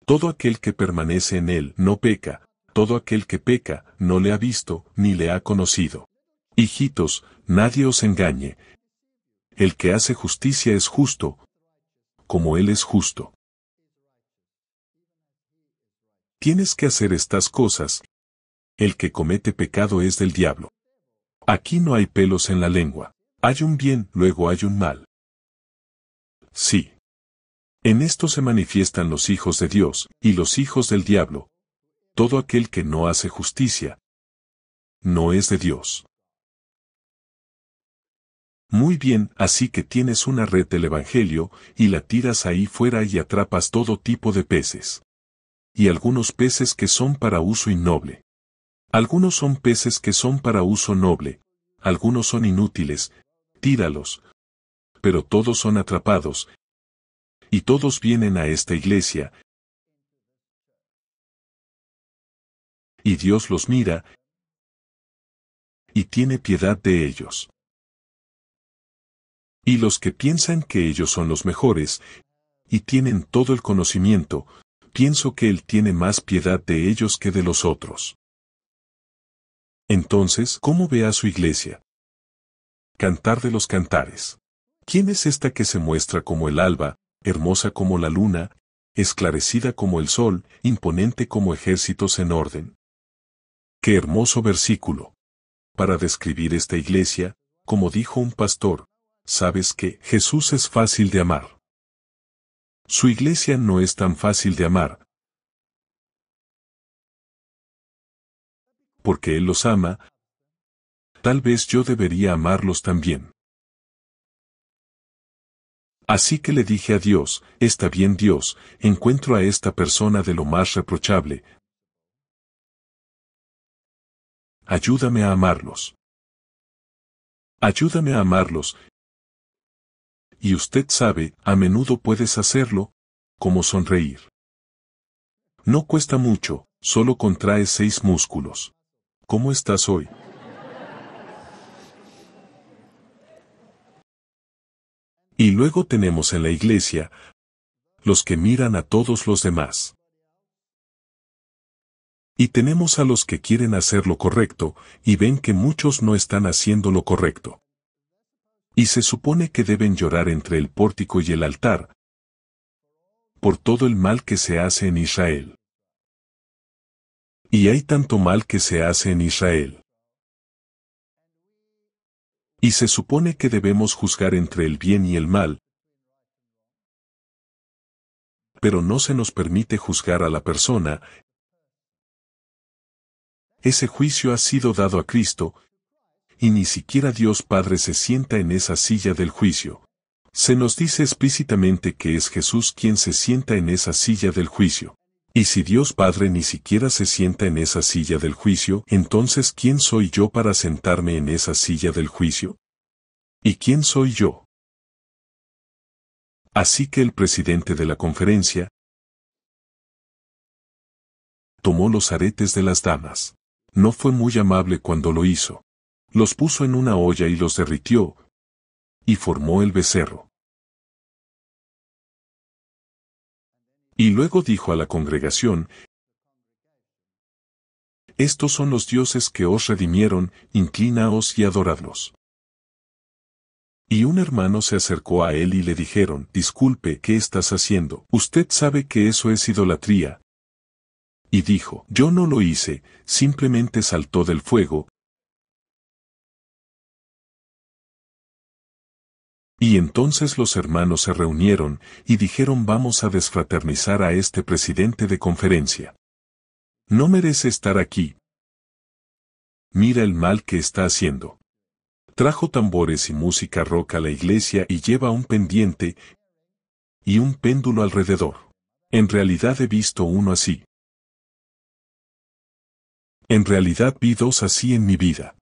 Speaker 1: Todo aquel que permanece en Él no peca, todo aquel que peca, no le ha visto, ni le ha conocido. Hijitos, nadie os engañe. El que hace justicia es justo, como Él es justo. Tienes que hacer estas cosas. El que comete pecado es del diablo. Aquí no hay pelos en la lengua. Hay un bien, luego hay un mal. Sí. En esto se manifiestan los hijos de Dios, y los hijos del diablo. Todo aquel que no hace justicia, no es de Dios. Muy bien, así que tienes una red del Evangelio, y la tiras ahí fuera y atrapas todo tipo de peces. Y algunos peces que son para uso innoble. Algunos son peces que son para uso noble, algunos son inútiles, tíralos. Pero todos son atrapados, y todos vienen a esta iglesia, y Dios los mira, y tiene piedad de ellos. Y los que piensan que ellos son los mejores, y tienen todo el conocimiento, pienso que Él tiene más piedad de ellos que de los otros. Entonces, ¿cómo ve a su iglesia? Cantar de los cantares. ¿Quién es esta que se muestra como el alba, hermosa como la luna, esclarecida como el sol, imponente como ejércitos en orden? ¡Qué hermoso versículo! Para describir esta iglesia, como dijo un pastor, sabes que Jesús es fácil de amar. Su iglesia no es tan fácil de amar, porque Él los ama. Tal vez yo debería amarlos también. Así que le dije a Dios, está bien Dios, encuentro a esta persona de lo más reprochable. Ayúdame a amarlos. Ayúdame a amarlos. Y usted sabe, a menudo puedes hacerlo, como sonreír. No cuesta mucho, solo contraes 6 músculos. ¿Cómo estás hoy? Y luego tenemos en la iglesia, los que miran a todos los demás. Y tenemos a los que quieren hacer lo correcto, y ven que muchos no están haciendo lo correcto. Y se supone que deben llorar entre el pórtico y el altar, por todo el mal que se hace en Israel. Y hay tanto mal que se hace en Israel. Y se supone que debemos juzgar entre el bien y el mal, pero no se nos permite juzgar a la persona. Ese juicio ha sido dado a Cristo, y ni siquiera Dios Padre se sienta en esa silla del juicio. Se nos dice explícitamente que es Jesús quien se sienta en esa silla del juicio. Y si Dios Padre ni siquiera se sienta en esa silla del juicio, entonces ¿quién soy yo para sentarme en esa silla del juicio? ¿Y quién soy yo? Así que el presidente de la conferencia tomó los aretes de las damas. No fue muy amable cuando lo hizo. Los puso en una olla y los derritió, y formó el becerro. Y luego dijo a la congregación, estos son los dioses que os redimieron, inclinaos y adoradlos. Y un hermano se acercó a él y le dijeron, disculpe, ¿qué estás haciendo? Usted sabe que eso es idolatría. Y dijo, yo no lo hice, simplemente saltó del fuego. Y entonces los hermanos se reunieron, y dijeron vamos a desfraternizar a este presidente de conferencia. No merece estar aquí. Mira el mal que está haciendo. Trajo tambores y música rock a la iglesia y lleva un pendiente y un péndulo alrededor. En realidad he visto uno así. En realidad vi 2 así en mi vida.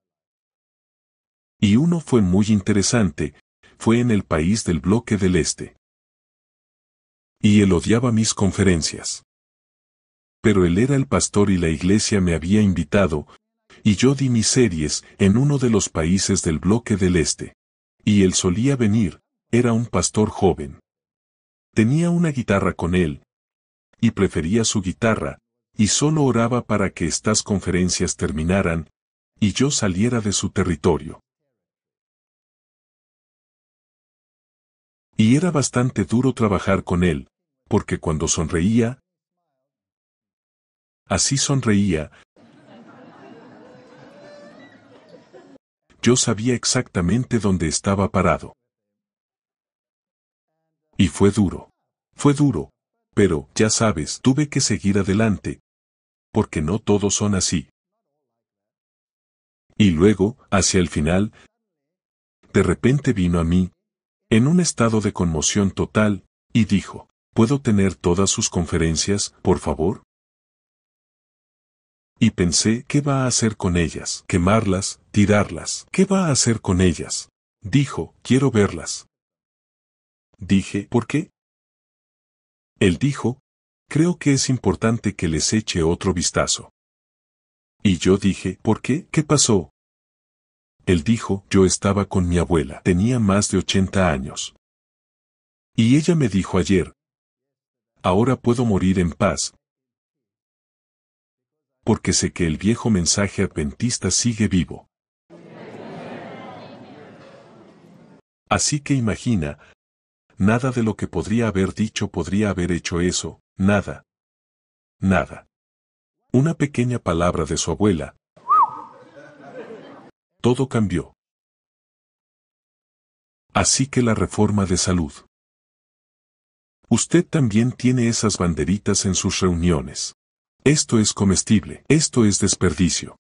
Speaker 1: Y uno fue muy interesante, fue en el país del bloque del Este. Y él odiaba mis conferencias. Pero él era el pastor y la iglesia me había invitado, y yo di mis series en uno de los países del bloque del Este. Y él solía venir, era un pastor joven. Tenía una guitarra con él, y prefería su guitarra, y solo oraba para que estas conferencias terminaran, y yo saliera de su territorio. Y era bastante duro trabajar con él, porque cuando sonreía, así sonreía, yo sabía exactamente dónde estaba parado. Y fue duro, pero, ya sabes, tuve que seguir adelante, porque no todos son así. Y luego, hacia el final, de repente vino a mí, en un estado de conmoción total, y dijo, ¿puedo tener todas sus conferencias, por favor? Y pensé, ¿qué va a hacer con ellas? ¿Quemarlas? ¿Tirarlas? ¿Qué va a hacer con ellas? Dijo, quiero verlas. Dije, ¿por qué? Él dijo, creo que es importante que les eche otro vistazo. Y yo dije, ¿por qué? ¿Qué pasó? Él dijo, yo estaba con mi abuela, tenía más de 80 años. Y ella me dijo ayer, ahora puedo morir en paz, porque sé que el viejo mensaje adventista sigue vivo. Así que imagina, nada de lo que podría haber dicho podría haber hecho eso, nada. Nada. Una pequeña palabra de su abuela. Todo cambió. Así que la reforma de salud. Usted también tiene esas banderitas en sus reuniones. Esto es comestible, esto es desperdicio.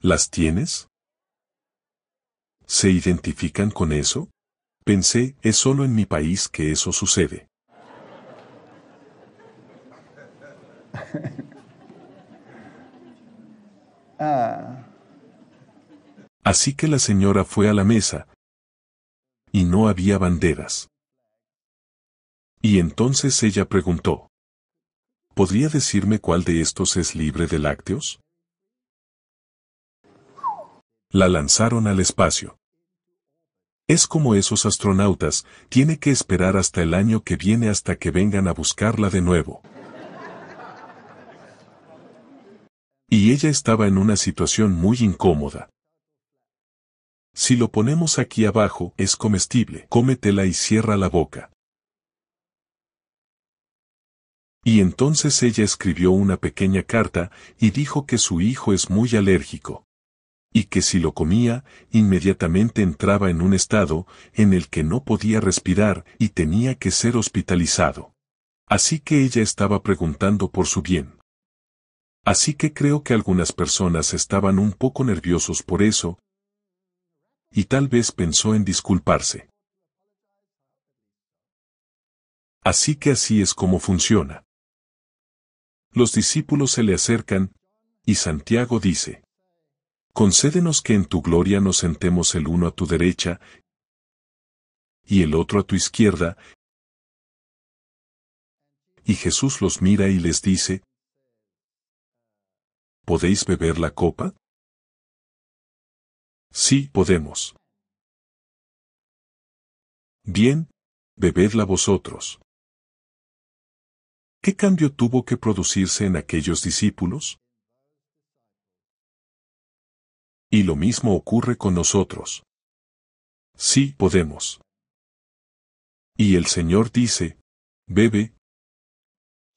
Speaker 1: ¿Las tienes? ¿Se identifican con eso? Pensé, es solo en mi país que eso sucede. Así que la señora fue a la mesa. Y no había banderas. Y entonces ella preguntó, ¿podría decirme cuál de estos es libre de lácteos? La lanzaron al espacio. Es como esos astronautas, tiene que esperar hasta el año que viene hasta que vengan a buscarla de nuevo. Y ella estaba en una situación muy incómoda. Si lo ponemos aquí abajo, es comestible, cómetela y cierra la boca. Y entonces ella escribió una pequeña carta y dijo que su hijo es muy alérgico. Y que si lo comía, inmediatamente entraba en un estado en el que no podía respirar y tenía que ser hospitalizado. Así que ella estaba preguntando por su bien. Así que creo que algunas personas estaban un poco nerviosos por eso, y tal vez pensó en disculparse. Así que así es como funciona. Los discípulos se le acercan, y Santiago dice, concédenos que en tu gloria nos sentemos el uno a tu derecha y el otro a tu izquierda. Y Jesús los mira y les dice, ¿podéis beber la copa? Sí, podemos. Bien, bebedla vosotros. ¿Qué cambio tuvo que producirse en aquellos discípulos? Y lo mismo ocurre con nosotros. Sí, podemos. Y el Señor dice, bebe.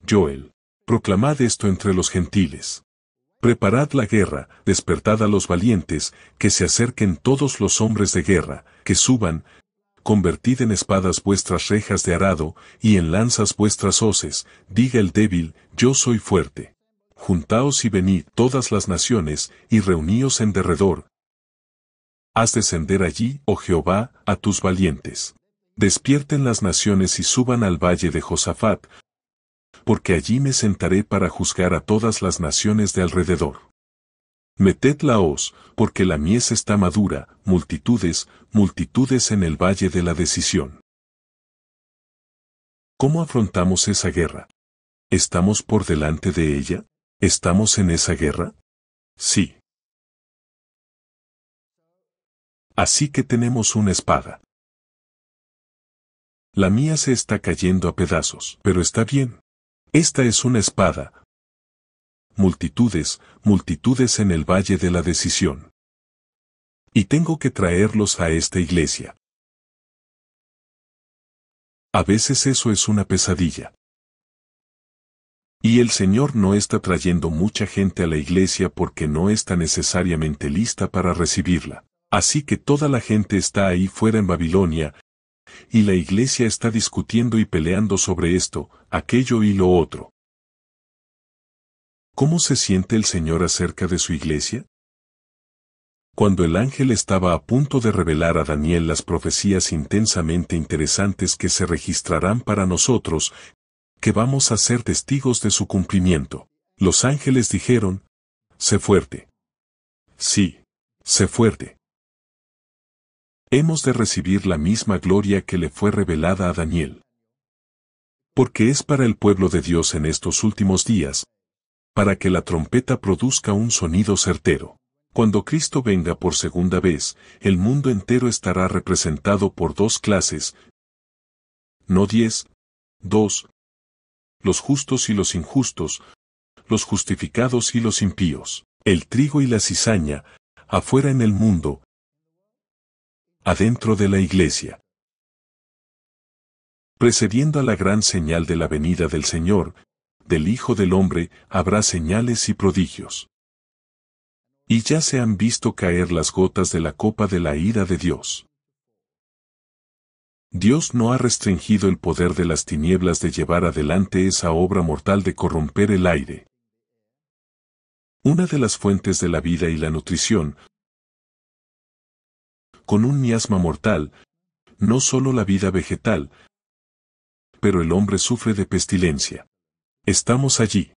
Speaker 1: Joel, proclamad esto entre los gentiles. Preparad la guerra, despertad a los valientes, que se acerquen todos los hombres de guerra, que suban, convertid en espadas vuestras rejas de arado, y en lanzas vuestras hoces, diga el débil, yo soy fuerte. Juntaos y venid todas las naciones, y reuníos en derredor. Haz descender allí, oh Jehová, a tus valientes. Despierten las naciones y suban al valle de Josafat, porque allí me sentaré para juzgar a todas las naciones de alrededor. Meted la hoz, porque la mies está madura, multitudes, multitudes en el valle de la decisión. ¿Cómo afrontamos esa guerra? ¿Estamos por delante de ella? ¿Estamos en esa guerra? Sí. Así que tenemos una espada. La mía se está cayendo a pedazos, pero está bien. Esta es una espada. Multitudes, multitudes en el valle de la decisión. Y tengo que traerlos a esta iglesia. A veces eso es una pesadilla. Y el Señor no está trayendo mucha gente a la iglesia porque no está necesariamente lista para recibirla. Así que toda la gente está ahí fuera en Babilonia, y la iglesia está discutiendo y peleando sobre esto, aquello y lo otro. ¿Cómo se siente el Señor acerca de su iglesia? Cuando el ángel estaba a punto de revelar a Daniel las profecías intensamente interesantes que se registrarán para nosotros, que vamos a ser testigos de su cumplimiento. Los ángeles dijeron, sé fuerte. Sí, sé fuerte. Hemos de recibir la misma gloria que le fue revelada a Daniel. Porque es para el pueblo de Dios en estos últimos días, para que la trompeta produzca un sonido certero. Cuando Cristo venga por segunda vez, el mundo entero estará representado por dos clases, no 10, 2, los justos y los injustos, los justificados y los impíos, el trigo y la cizaña, afuera en el mundo, adentro de la iglesia. Precediendo a la gran señal de la venida del Señor, del Hijo del Hombre, habrá señales y prodigios. Y ya se han visto caer las gotas de la copa de la ira de Dios. Dios no ha restringido el poder de las tinieblas de llevar adelante esa obra mortal de corromper el aire. Una de las fuentes de la vida y la nutrición, con un miasma mortal, no solo la vida vegetal, pero el hombre sufre de pestilencia. Estamos allí.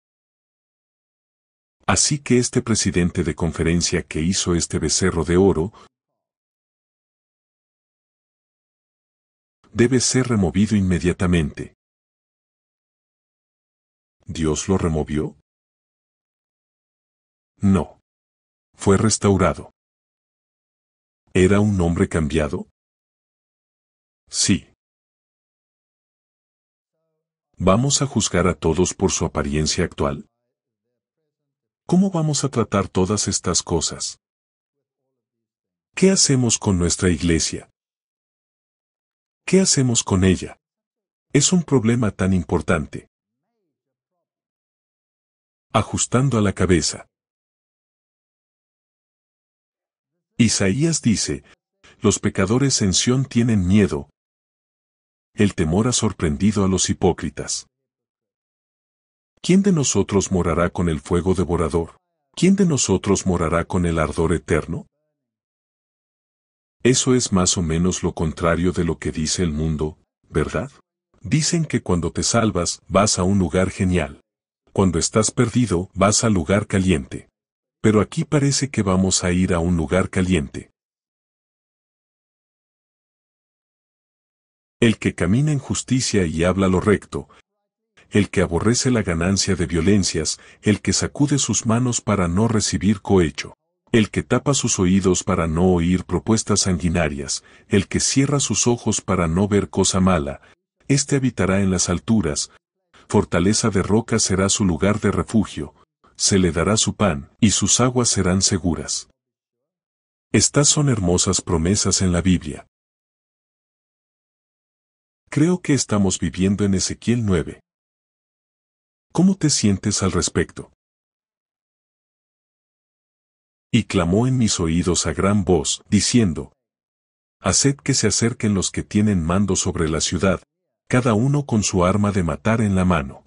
Speaker 1: Así que este presidente de conferencia que hizo este becerro de oro debe ser removido inmediatamente. ¿Dios lo removió? No. Fue restaurado. ¿Era un hombre cambiado? Sí. ¿Vamos a juzgar a todos por su apariencia actual? ¿Cómo vamos a tratar todas estas cosas? ¿Qué hacemos con nuestra iglesia? ¿Qué hacemos con ella? Es un problema tan importante. Ajustando a la cabeza. Isaías dice, los pecadores en Sión tienen miedo. El temor ha sorprendido a los hipócritas. ¿Quién de nosotros morará con el fuego devorador? ¿Quién de nosotros morará con el ardor eterno? Eso es más o menos lo contrario de lo que dice el mundo, ¿verdad? Dicen que cuando te salvas, vas a un lugar genial. Cuando estás perdido, vas al lugar caliente. Pero aquí parece que vamos a ir a un lugar caliente. El que camina en justicia y habla lo recto, el que aborrece la ganancia de violencias, el que sacude sus manos para no recibir cohecho, el que tapa sus oídos para no oír propuestas sanguinarias, el que cierra sus ojos para no ver cosa mala, éste habitará en las alturas, fortaleza de roca será su lugar de refugio, se le dará su pan, y sus aguas serán seguras. Estas son hermosas promesas en la Biblia. Creo que estamos viviendo en Ezequiel 9. ¿Cómo te sientes al respecto? Y clamó en mis oídos a gran voz, diciendo, haced que se acerquen los que tienen mando sobre la ciudad, cada uno con su arma de matar en la mano.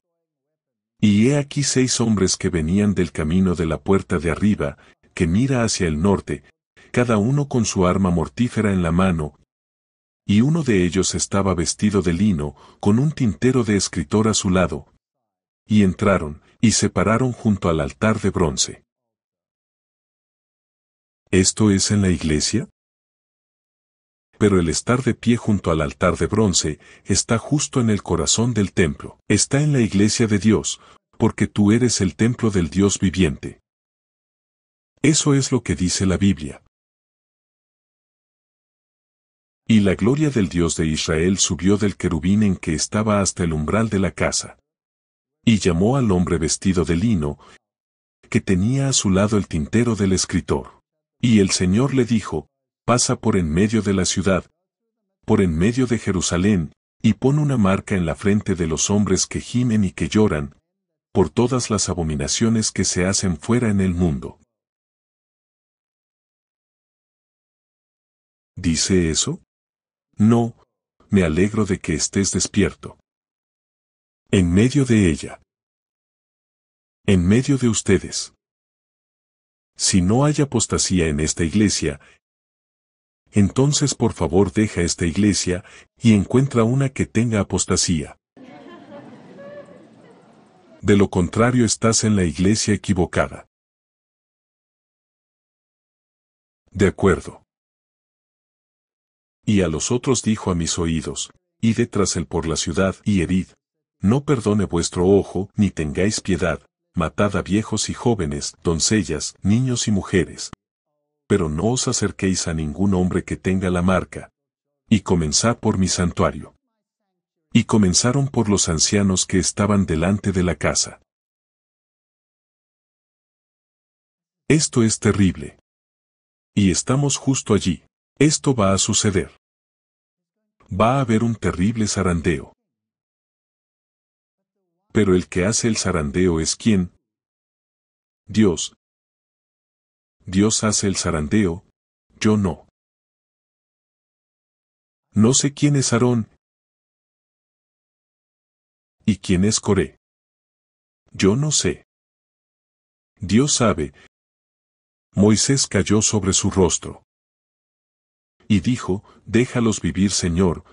Speaker 1: Y he aquí 6 hombres que venían del camino de la puerta de arriba, que mira hacia el norte, cada uno con su arma mortífera en la mano, y uno de ellos estaba vestido de lino, con un tintero de escritor a su lado. Y entraron, y se pararon junto al altar de bronce. ¿Esto es en la iglesia? Pero el estar de pie junto al altar de bronce, está justo en el corazón del templo. Está en la iglesia de Dios, porque tú eres el templo del Dios viviente. Eso es lo que dice la Biblia. Y la gloria del Dios de Israel subió del querubín en que estaba hasta el umbral de la casa. Y llamó al hombre vestido de lino, que tenía a su lado el tintero del escritor. Y el Señor le dijo, pasa por en medio de la ciudad, por en medio de Jerusalén, y pon una marca en la frente de los hombres que gimen y que lloran, por todas las abominaciones que se hacen fuera en el mundo. ¿Dice eso? No, me alegro de que estés despierto. En medio de ella. En medio de ustedes. Si no hay apostasía en esta iglesia, entonces por favor deja esta iglesia, y encuentra una que tenga apostasía. De lo contrario estás en la iglesia equivocada. De acuerdo. Y a los otros dijo a mis oídos, id tras él por la ciudad y herid. No perdone vuestro ojo, ni tengáis piedad, matad a viejos y jóvenes, doncellas, niños y mujeres. Pero no os acerquéis a ningún hombre que tenga la marca. Y comenzad por mi santuario. Y comenzaron por los ancianos que estaban delante de la casa. Esto es terrible. Y estamos justo allí. Esto va a suceder. Va a haber un terrible zarandeo. Pero el que hace el zarandeo es ¿quién? Dios. Dios hace el zarandeo, yo no. No sé quién es Aarón. ¿Y quién es Coré? Yo no sé. Dios sabe. Moisés cayó sobre su rostro. Y dijo, déjalos vivir, Señor,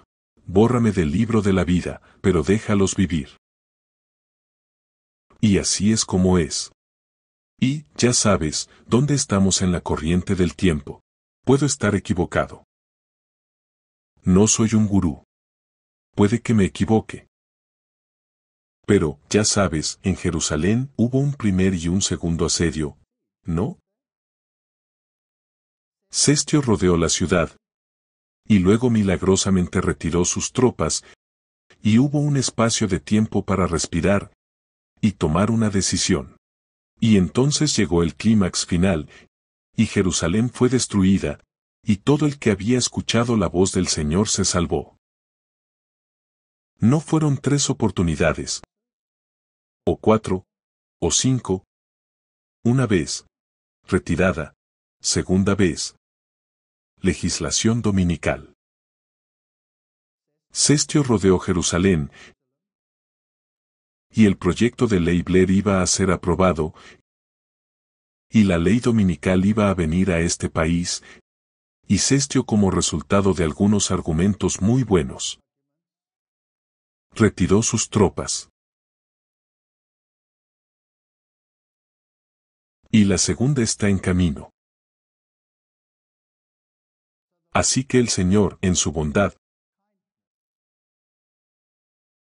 Speaker 1: bórrame del libro de la vida, pero déjalos vivir. Y así es como es. Y, ya sabes, ¿dónde estamos en la corriente del tiempo? Puedo estar equivocado. No soy un gurú. Puede que me equivoque. Pero, ya sabes, en Jerusalén hubo un primer y un segundo asedio, ¿no? Cestio rodeó la ciudad, y luego milagrosamente retiró sus tropas, y hubo un espacio de tiempo para respirar y tomar una decisión. Y entonces llegó el clímax final, y Jerusalén fue destruida, y todo el que había escuchado la voz del Señor se salvó. No fueron 3 oportunidades, o 4, o 5, una vez, retirada, segunda vez. Legislación dominical. Cestio rodeó Jerusalén, y el proyecto de ley Blair iba a ser aprobado, y la ley dominical iba a venir a este país, y Cestio, como resultado de algunos argumentos muy buenos, retiró sus tropas. Y la segunda está en camino. Así que el Señor, en su bondad,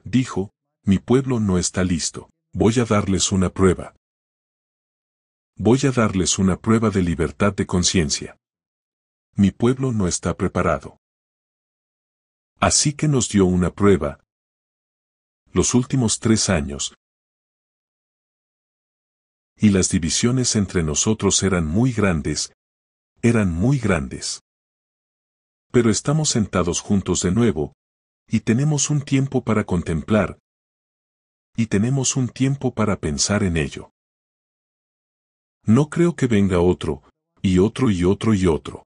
Speaker 1: dijo, mi pueblo no está listo, voy a darles una prueba. Voy a darles una prueba de libertad de conciencia. Mi pueblo no está preparado. Así que nos dio una prueba. Los últimos 3 años. Y las divisiones entre nosotros eran muy grandes. Eran muy grandes. Pero estamos sentados juntos de nuevo, y tenemos un tiempo para contemplar, y tenemos un tiempo para pensar en ello. No creo que venga otro, y otro y otro y otro.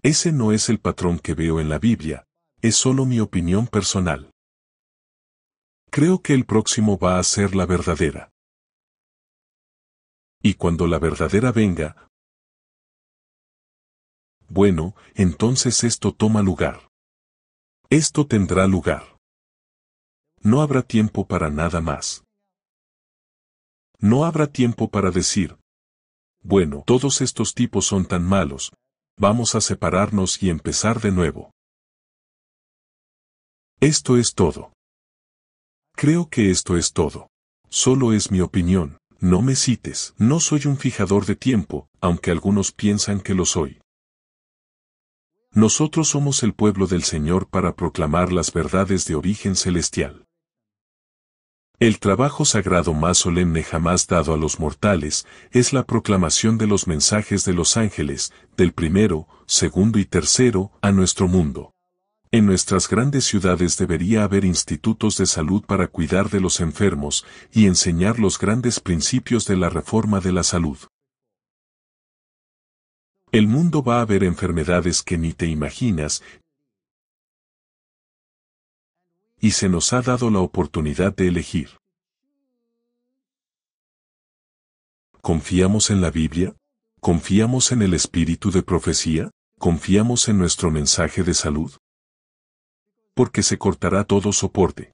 Speaker 1: Ese no es el patrón que veo en la Biblia, es solo mi opinión personal. Creo que el próximo va a ser la verdadera. Y cuando la verdadera venga, bueno, entonces esto toma lugar. Esto tendrá lugar. No habrá tiempo para nada más. No habrá tiempo para decir, bueno, todos estos tipos son tan malos, vamos a separarnos y empezar de nuevo. Esto es todo. Creo que esto es todo. Solo es mi opinión, no me cites. No soy un fijador de tiempo, aunque algunos piensan que lo soy. Nosotros somos el pueblo del Señor para proclamar las verdades de origen celestial. El trabajo sagrado más solemne jamás dado a los mortales es la proclamación de los mensajes de los ángeles, del primero, segundo y tercero, a nuestro mundo. En nuestras grandes ciudades debería haber institutos de salud para cuidar de los enfermos y enseñar los grandes principios de la reforma de la salud. El mundo va a ver enfermedades que ni te imaginas, y se nos ha dado la oportunidad de elegir. ¿Confiamos en la Biblia? ¿Confiamos en el espíritu de profecía? ¿Confiamos en nuestro mensaje de salud? Porque se cortará todo soporte.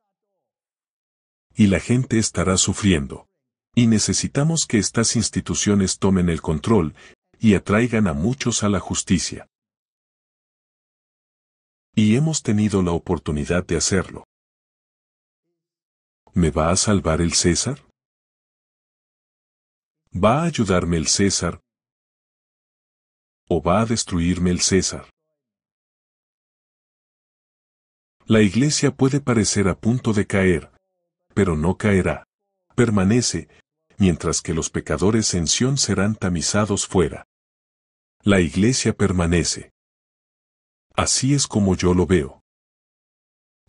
Speaker 1: Y la gente estará sufriendo. Y necesitamos que estas instituciones tomen el control y atraigan a muchos a la justicia. Y hemos tenido la oportunidad de hacerlo. ¿Me va a salvar el César? ¿Va a ayudarme el César? ¿O va a destruirme el César? La iglesia puede parecer a punto de caer, pero no caerá. Permanece, mientras que los pecadores en Sión serán tamizados fuera. La iglesia permanece. Así es como yo lo veo.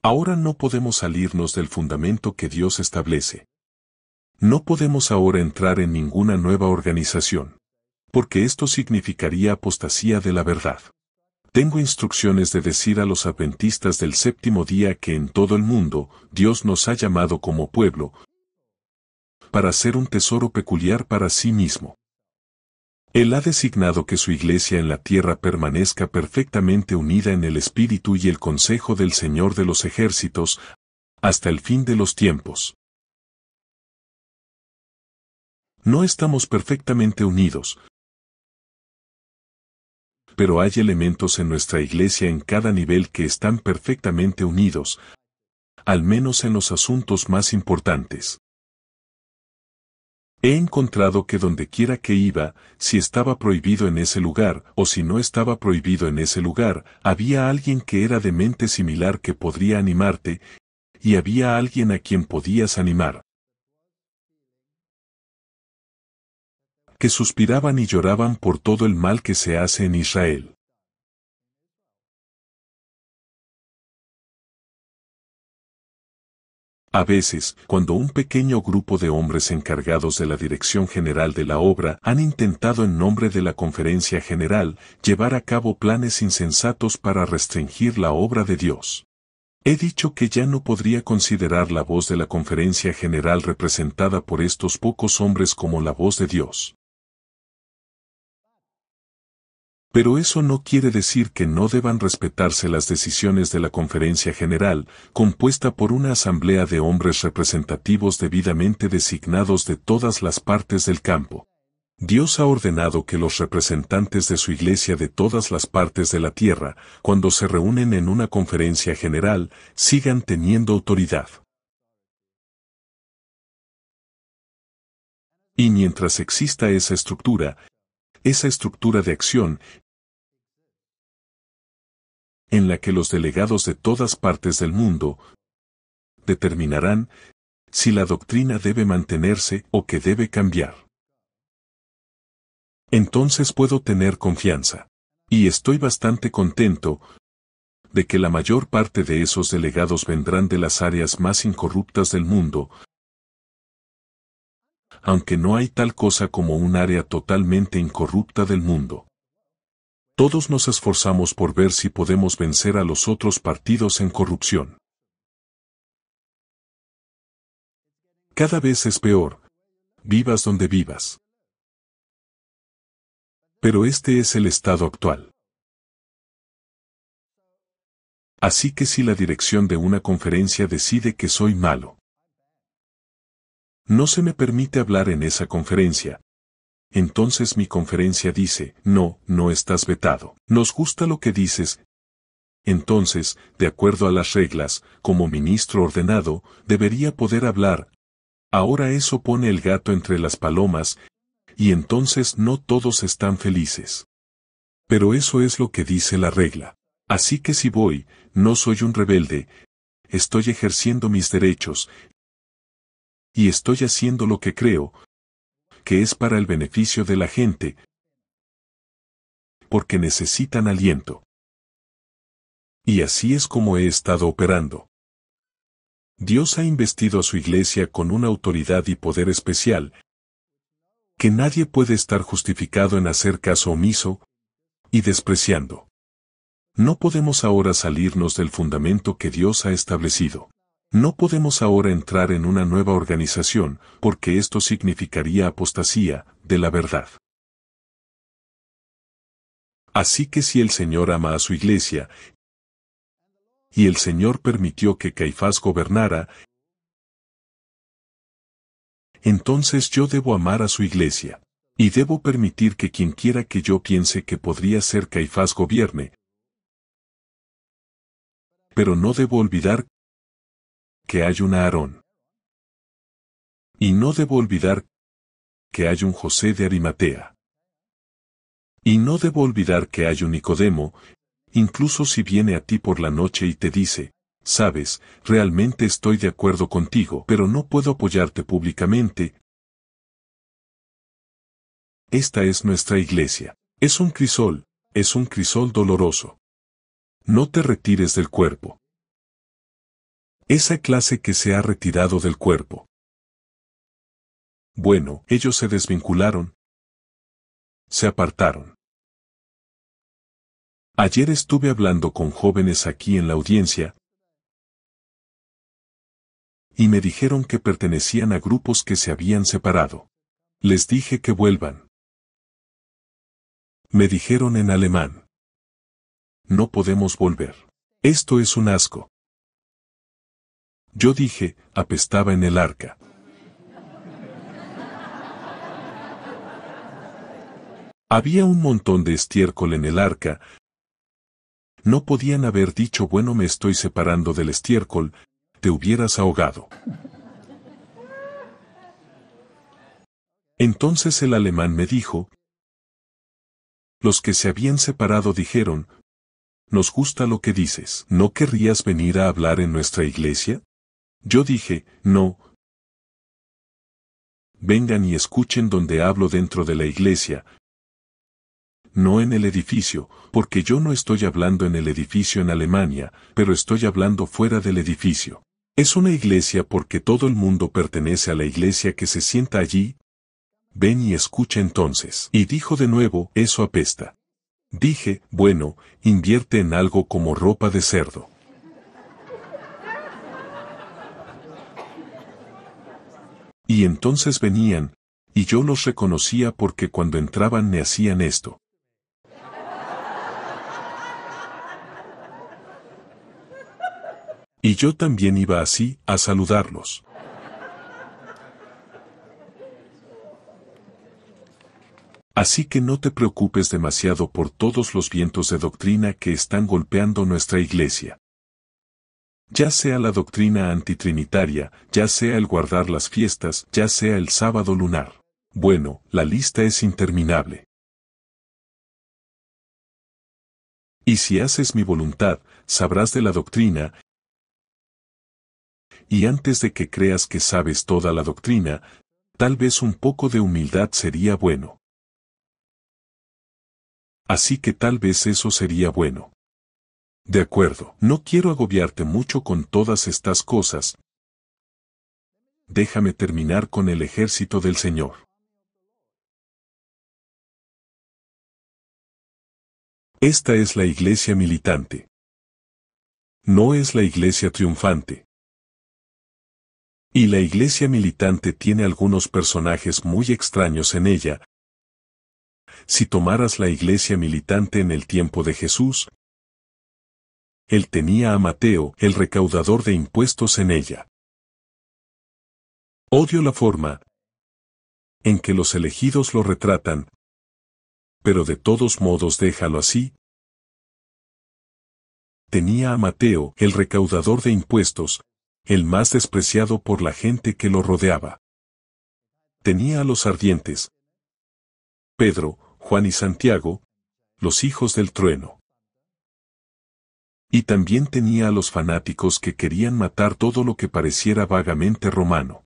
Speaker 1: Ahora no podemos salirnos del fundamento que Dios establece. No podemos ahora entrar en ninguna nueva organización, porque esto significaría apostasía de la verdad. Tengo instrucciones de decir a los adventistas del séptimo día que en todo el mundo Dios nos ha llamado como pueblo para ser un tesoro peculiar para sí mismo. Él ha designado que su iglesia en la tierra permanezca perfectamente unida en el espíritu y el consejo del Señor de los ejércitos, hasta el fin de los tiempos. No estamos perfectamente unidos, pero hay elementos en nuestra iglesia en cada nivel que están perfectamente unidos, al menos en los asuntos más importantes. He encontrado que dondequiera que iba, si estaba prohibido en ese lugar o si no estaba prohibido en ese lugar, había alguien que era de mente similar que podría animarte, y había alguien a quien podías animar. Que suspiraban y lloraban por todo el mal que se hace en Israel. A veces, cuando un pequeño grupo de hombres encargados de la dirección general de la obra han intentado en nombre de la conferencia general llevar a cabo planes insensatos para restringir la obra de Dios. He dicho que ya no podría considerar la voz de la conferencia general representada por estos pocos hombres como la voz de Dios. Pero eso no quiere decir que no deban respetarse las decisiones de la Conferencia General, compuesta por una asamblea de hombres representativos debidamente designados de todas las partes del campo. Dios ha ordenado que los representantes de su iglesia de todas las partes de la tierra, cuando se reúnen en una conferencia general, sigan teniendo autoridad. Y mientras exista esa estructura de acción, en la que los delegados de todas partes del mundo determinarán si la doctrina debe mantenerse o que debe cambiar. Entonces puedo tener confianza. Y estoy bastante contento de que la mayor parte de esos delegados vendrán de las áreas más incorruptas del mundo, aunque no hay tal cosa como un área totalmente incorrupta del mundo. Todos nos esforzamos por ver si podemos vencer a los otros partidos en corrupción. Cada vez es peor, vivas donde vivas. Pero este es el estado actual. Así que si la dirección de una conferencia decide que soy malo, no se me permite hablar en esa conferencia. Entonces mi conferencia dice, no, no estás vetado. Nos gusta lo que dices. Entonces, de acuerdo a las reglas, como ministro ordenado, debería poder hablar. Ahora eso pone el gato entre las palomas, y entonces no todos están felices. Pero eso es lo que dice la regla. Así que si voy, no soy un rebelde, estoy ejerciendo mis derechos, y estoy haciendo lo que creo, que es para el beneficio de la gente, porque necesitan aliento. Y así es como he estado operando. Dios ha investido a su iglesia con una autoridad y poder especial, que nadie puede estar justificado en hacer caso omiso y despreciando. No podemos ahora salirnos del fundamento que Dios ha establecido. No podemos ahora entrar en una nueva organización, porque esto significaría apostasía de la verdad. Así que si el Señor ama a su iglesia, y el Señor permitió que Caifás gobernara, Entonces yo debo amar a su iglesia. Y debo permitir que quien quiera que yo piense que podría ser Caifás gobierne. Pero no debo olvidar que hay un Aarón. Y no debo olvidar que hay un José de Arimatea. Y no debo olvidar que hay un Nicodemo, incluso si viene a ti por la noche y te dice, sabes, realmente estoy de acuerdo contigo, pero no puedo apoyarte públicamente. Esta es nuestra iglesia. Es un crisol doloroso. No te retires del cuerpo. Esa clase que se ha retirado del cuerpo. Bueno, ellos se desvincularon. Se apartaron. Ayer estuve hablando con jóvenes aquí en la audiencia y me dijeron que pertenecían a grupos que se habían separado. Les dije que vuelvan. Me dijeron en alemán. No podemos volver. Esto es un asco. Yo dije, apestaba en el arca. Había un montón de estiércol en el arca. No podían haber dicho, bueno, me estoy separando del estiércol, te hubieras ahogado. Entonces el alemán me dijo, los que se habían separado dijeron, nos gusta lo que dices, ¿no querrías venir a hablar en nuestra iglesia? Yo dije, no. Vengan y escuchen donde hablo dentro de la iglesia, no en el edificio, porque yo no estoy hablando en el edificio en Alemania, pero estoy hablando fuera del edificio. Es una iglesia porque todo el mundo pertenece a la iglesia que se sienta allí. Ven y escucha entonces. Y dijo de nuevo, eso apesta. Dije, bueno, invierte en algo como ropa de cerdo. Y entonces venían, y yo los reconocía porque cuando entraban me hacían esto. Y yo también iba así, a saludarlos. Así que no te preocupes demasiado por todos los vientos de doctrina que están golpeando nuestra iglesia. Ya sea la doctrina antitrinitaria, ya sea el guardar las fiestas, ya sea el sábado lunar. Bueno, la lista es interminable. Y si haces mi voluntad, sabrás de la doctrina, y antes de que creas que sabes toda la doctrina, tal vez un poco de humildad sería bueno. Así que tal vez eso sería bueno. De acuerdo, no quiero agobiarte mucho con todas estas cosas. Déjame terminar con el ejército del Señor. Esta es la iglesia militante. No es la iglesia triunfante. Y la iglesia militante tiene algunos personajes muy extraños en ella. Si tomaras la iglesia militante en el tiempo de Jesús, él tenía a Mateo, el recaudador de impuestos, en ella. Odio la forma en que los elegidos lo retratan, pero de todos modos déjalo así. Tenía a Mateo, el recaudador de impuestos, el más despreciado por la gente que lo rodeaba. Tenía a los ardientes, Pedro, Juan y Santiago, los hijos del trueno. Y también tenía a los fanáticos que querían matar todo lo que pareciera vagamente romano.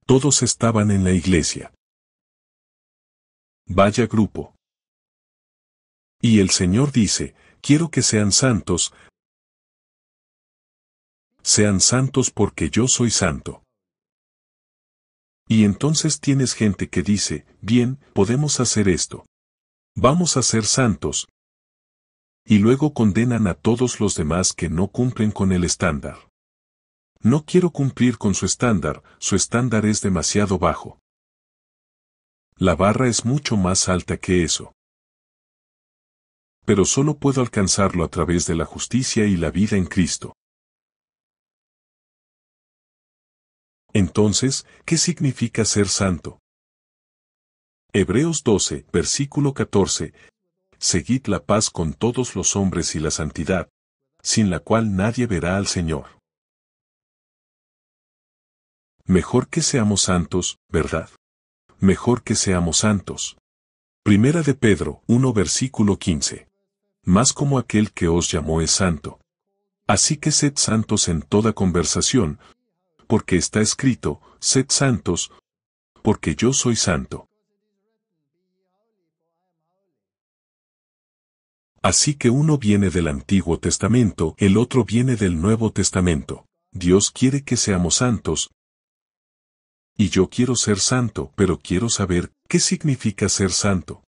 Speaker 1: Todos estaban en la iglesia. Vaya grupo. Y el Señor dice, quiero que sean santos. Sean santos porque yo soy santo. Y entonces tienes gente que dice, bien, podemos hacer esto. Vamos a ser santos. Y luego condenan a todos los demás que no cumplen con el estándar. No quiero cumplir con su estándar es demasiado bajo. La barra es mucho más alta que eso. Pero solo puedo alcanzarlo a través de la justicia y la vida en Cristo. Entonces, ¿qué significa ser santo? Hebreos 12, versículo 14. Seguid la paz con todos los hombres y la santidad, sin la cual nadie verá al Señor. Mejor que seamos santos, ¿verdad? Mejor que seamos santos. Primera de Pedro 1 versículo 15. Más como aquel que os llamó es santo. Así que sed santos en toda conversación, porque está escrito, sed santos, porque yo soy santo. Así que uno viene del Antiguo Testamento, el otro viene del Nuevo Testamento. Dios quiere que seamos santos, y yo quiero ser santo, pero quiero saber, ¿qué significa ser santo?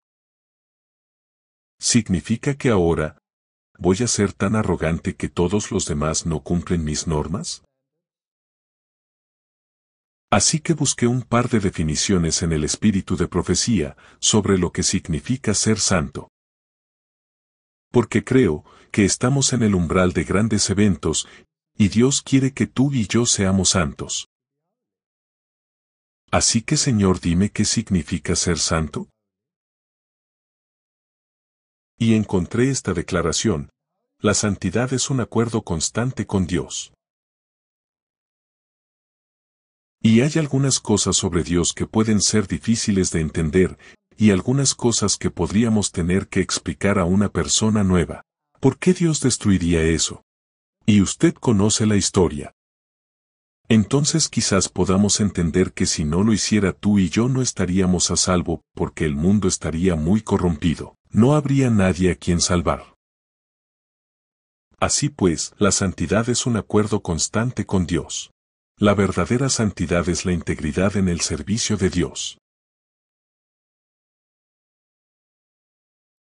Speaker 1: ¿Significa que ahora voy a ser tan arrogante que todos los demás no cumplen mis normas? Así que busqué un par de definiciones en el espíritu de profecía sobre lo que significa ser santo. Porque creo que estamos en el umbral de grandes eventos, y Dios quiere que tú y yo seamos santos. Así que Señor, dime qué significa ser santo. Y encontré esta declaración: la santidad es un acuerdo constante con Dios. Y hay algunas cosas sobre Dios que pueden ser difíciles de entender, y algunas cosas que podríamos tener que explicar a una persona nueva. ¿Por qué Dios destruiría eso? Y usted conoce la historia. Entonces quizás podamos entender que si no lo hiciera tú y yo no estaríamos a salvo, porque el mundo estaría muy corrompido. No habría nadie a quien salvar. Así pues, la santidad es un acuerdo constante con Dios. La verdadera santidad es la integridad en el servicio de Dios.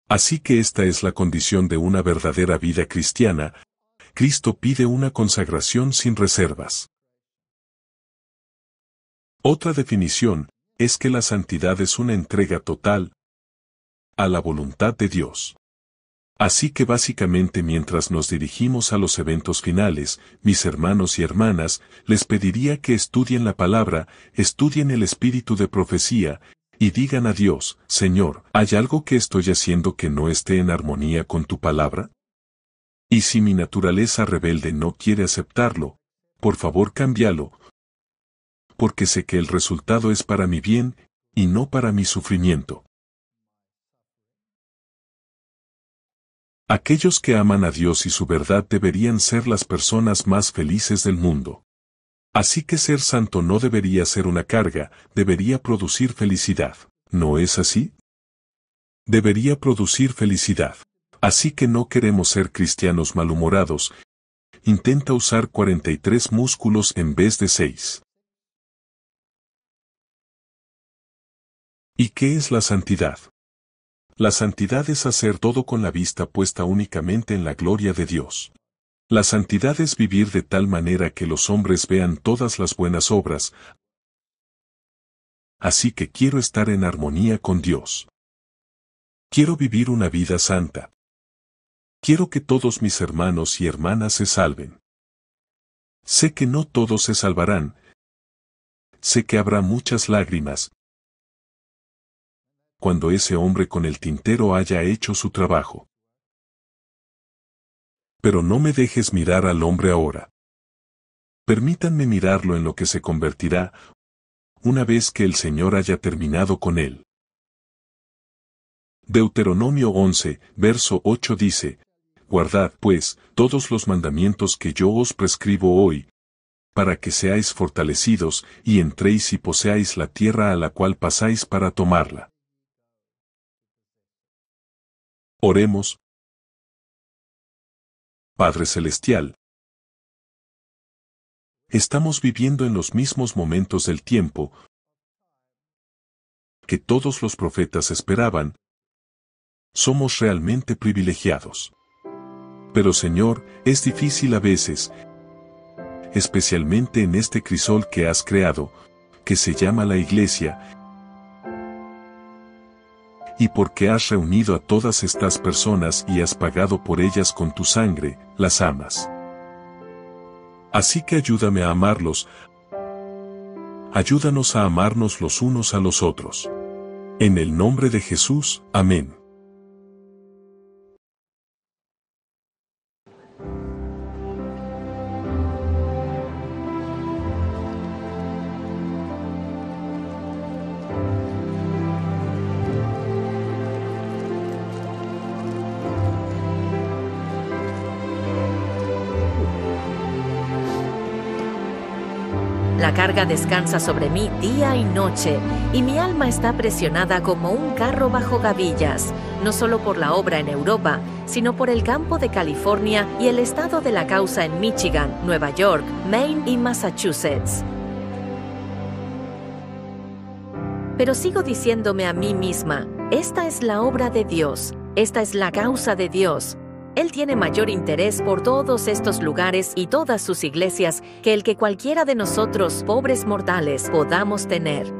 Speaker 1: Así que esta es la condición de una verdadera vida cristiana. Cristo pide una consagración sin reservas. Otra definición es que la santidad es una entrega total a la voluntad de Dios. Así que básicamente mientras nos dirigimos a los eventos finales, mis hermanos y hermanas, les pediría que estudien la palabra, estudien el espíritu de profecía, y digan a Dios: Señor, ¿hay algo que estoy haciendo que no esté en armonía con tu palabra? Y si mi naturaleza rebelde no quiere aceptarlo, por favor cámbialo, porque sé que el resultado es para mi bien, y no para mi sufrimiento. Aquellos que aman a Dios y su verdad deberían ser las personas más felices del mundo. Así que ser santo no debería ser una carga, debería producir felicidad. ¿No es así? Debería producir felicidad. Así que no queremos ser cristianos malhumorados. Intenta usar 43 músculos en vez de 6. ¿Y qué es la santidad? La santidad es hacer todo con la vista puesta únicamente en la gloria de Dios. La santidad es vivir de tal manera que los hombres vean todas las buenas obras. Así que quiero estar en armonía con Dios. Quiero vivir una vida santa. Quiero que todos mis hermanos y hermanas se salven. Sé que no todos se salvarán. Sé que habrá muchas lágrimas cuando ese hombre con el tintero haya hecho su trabajo. Pero no me dejes mirar al hombre ahora. Permítanme mirarlo en lo que se convertirá una vez que el Señor haya terminado con él. Deuteronomio 11, verso 8 dice: Guardad, pues, todos los mandamientos que yo os prescribo hoy, para que seáis fortalecidos, y entréis y poseáis la tierra a la cual pasáis para tomarla. Oremos. Padre Celestial, estamos viviendo en los mismos momentos del tiempo que todos los profetas esperaban. Somos realmente privilegiados. Pero Señor, es difícil a veces, especialmente en este crisol que has creado, que se llama la Iglesia, y porque has reunido a todas estas personas y has pagado por ellas con tu sangre, las amas. Así que ayúdame a amarlos, Ayúdanos a amarnos los unos a los otros. En el nombre de Jesús, amén.
Speaker 2: La carga descansa sobre mí día y noche, y mi alma está presionada como un carro bajo gavillas, no solo por la obra en Europa, sino por el campo de California y el estado de la causa en Michigan, Nueva York, Maine y Massachusetts. Pero sigo diciéndome a mí misma, esta es la obra de Dios, esta es la causa de Dios. Él tiene mayor interés por todos estos lugares y todas sus iglesias que el que cualquiera de nosotros, pobres mortales, podamos tener.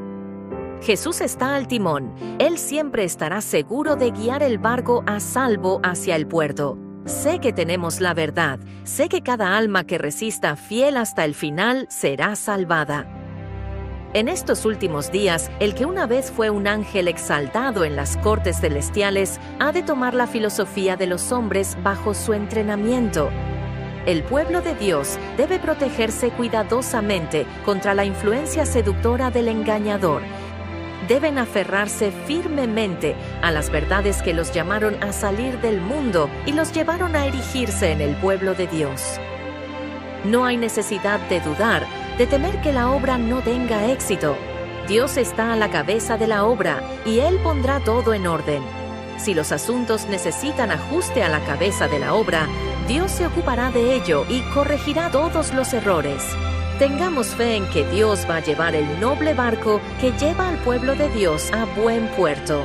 Speaker 2: Jesús está al timón. Él siempre estará seguro de guiar el barco a salvo hacia el puerto. Sé que tenemos la verdad. Sé que cada alma que resista fiel hasta el final será salvada. En estos últimos días, el que una vez fue un ángel exaltado en las cortes celestiales ha de tomar la filosofía de los hombres bajo su entrenamiento. El pueblo de Dios debe protegerse cuidadosamente contra la influencia seductora del engañador. Deben aferrarse firmemente a las verdades que los llamaron a salir del mundo y los llevaron a erigirse en el pueblo de Dios. No hay necesidad de dudar, de temer que la obra no tenga éxito. Dios está a la cabeza de la obra y Él pondrá todo en orden. Si los asuntos necesitan ajuste a la cabeza de la obra, Dios se ocupará de ello y corregirá todos los errores. Tengamos fe en que Dios va a llevar el noble barco que lleva al pueblo de Dios a buen puerto.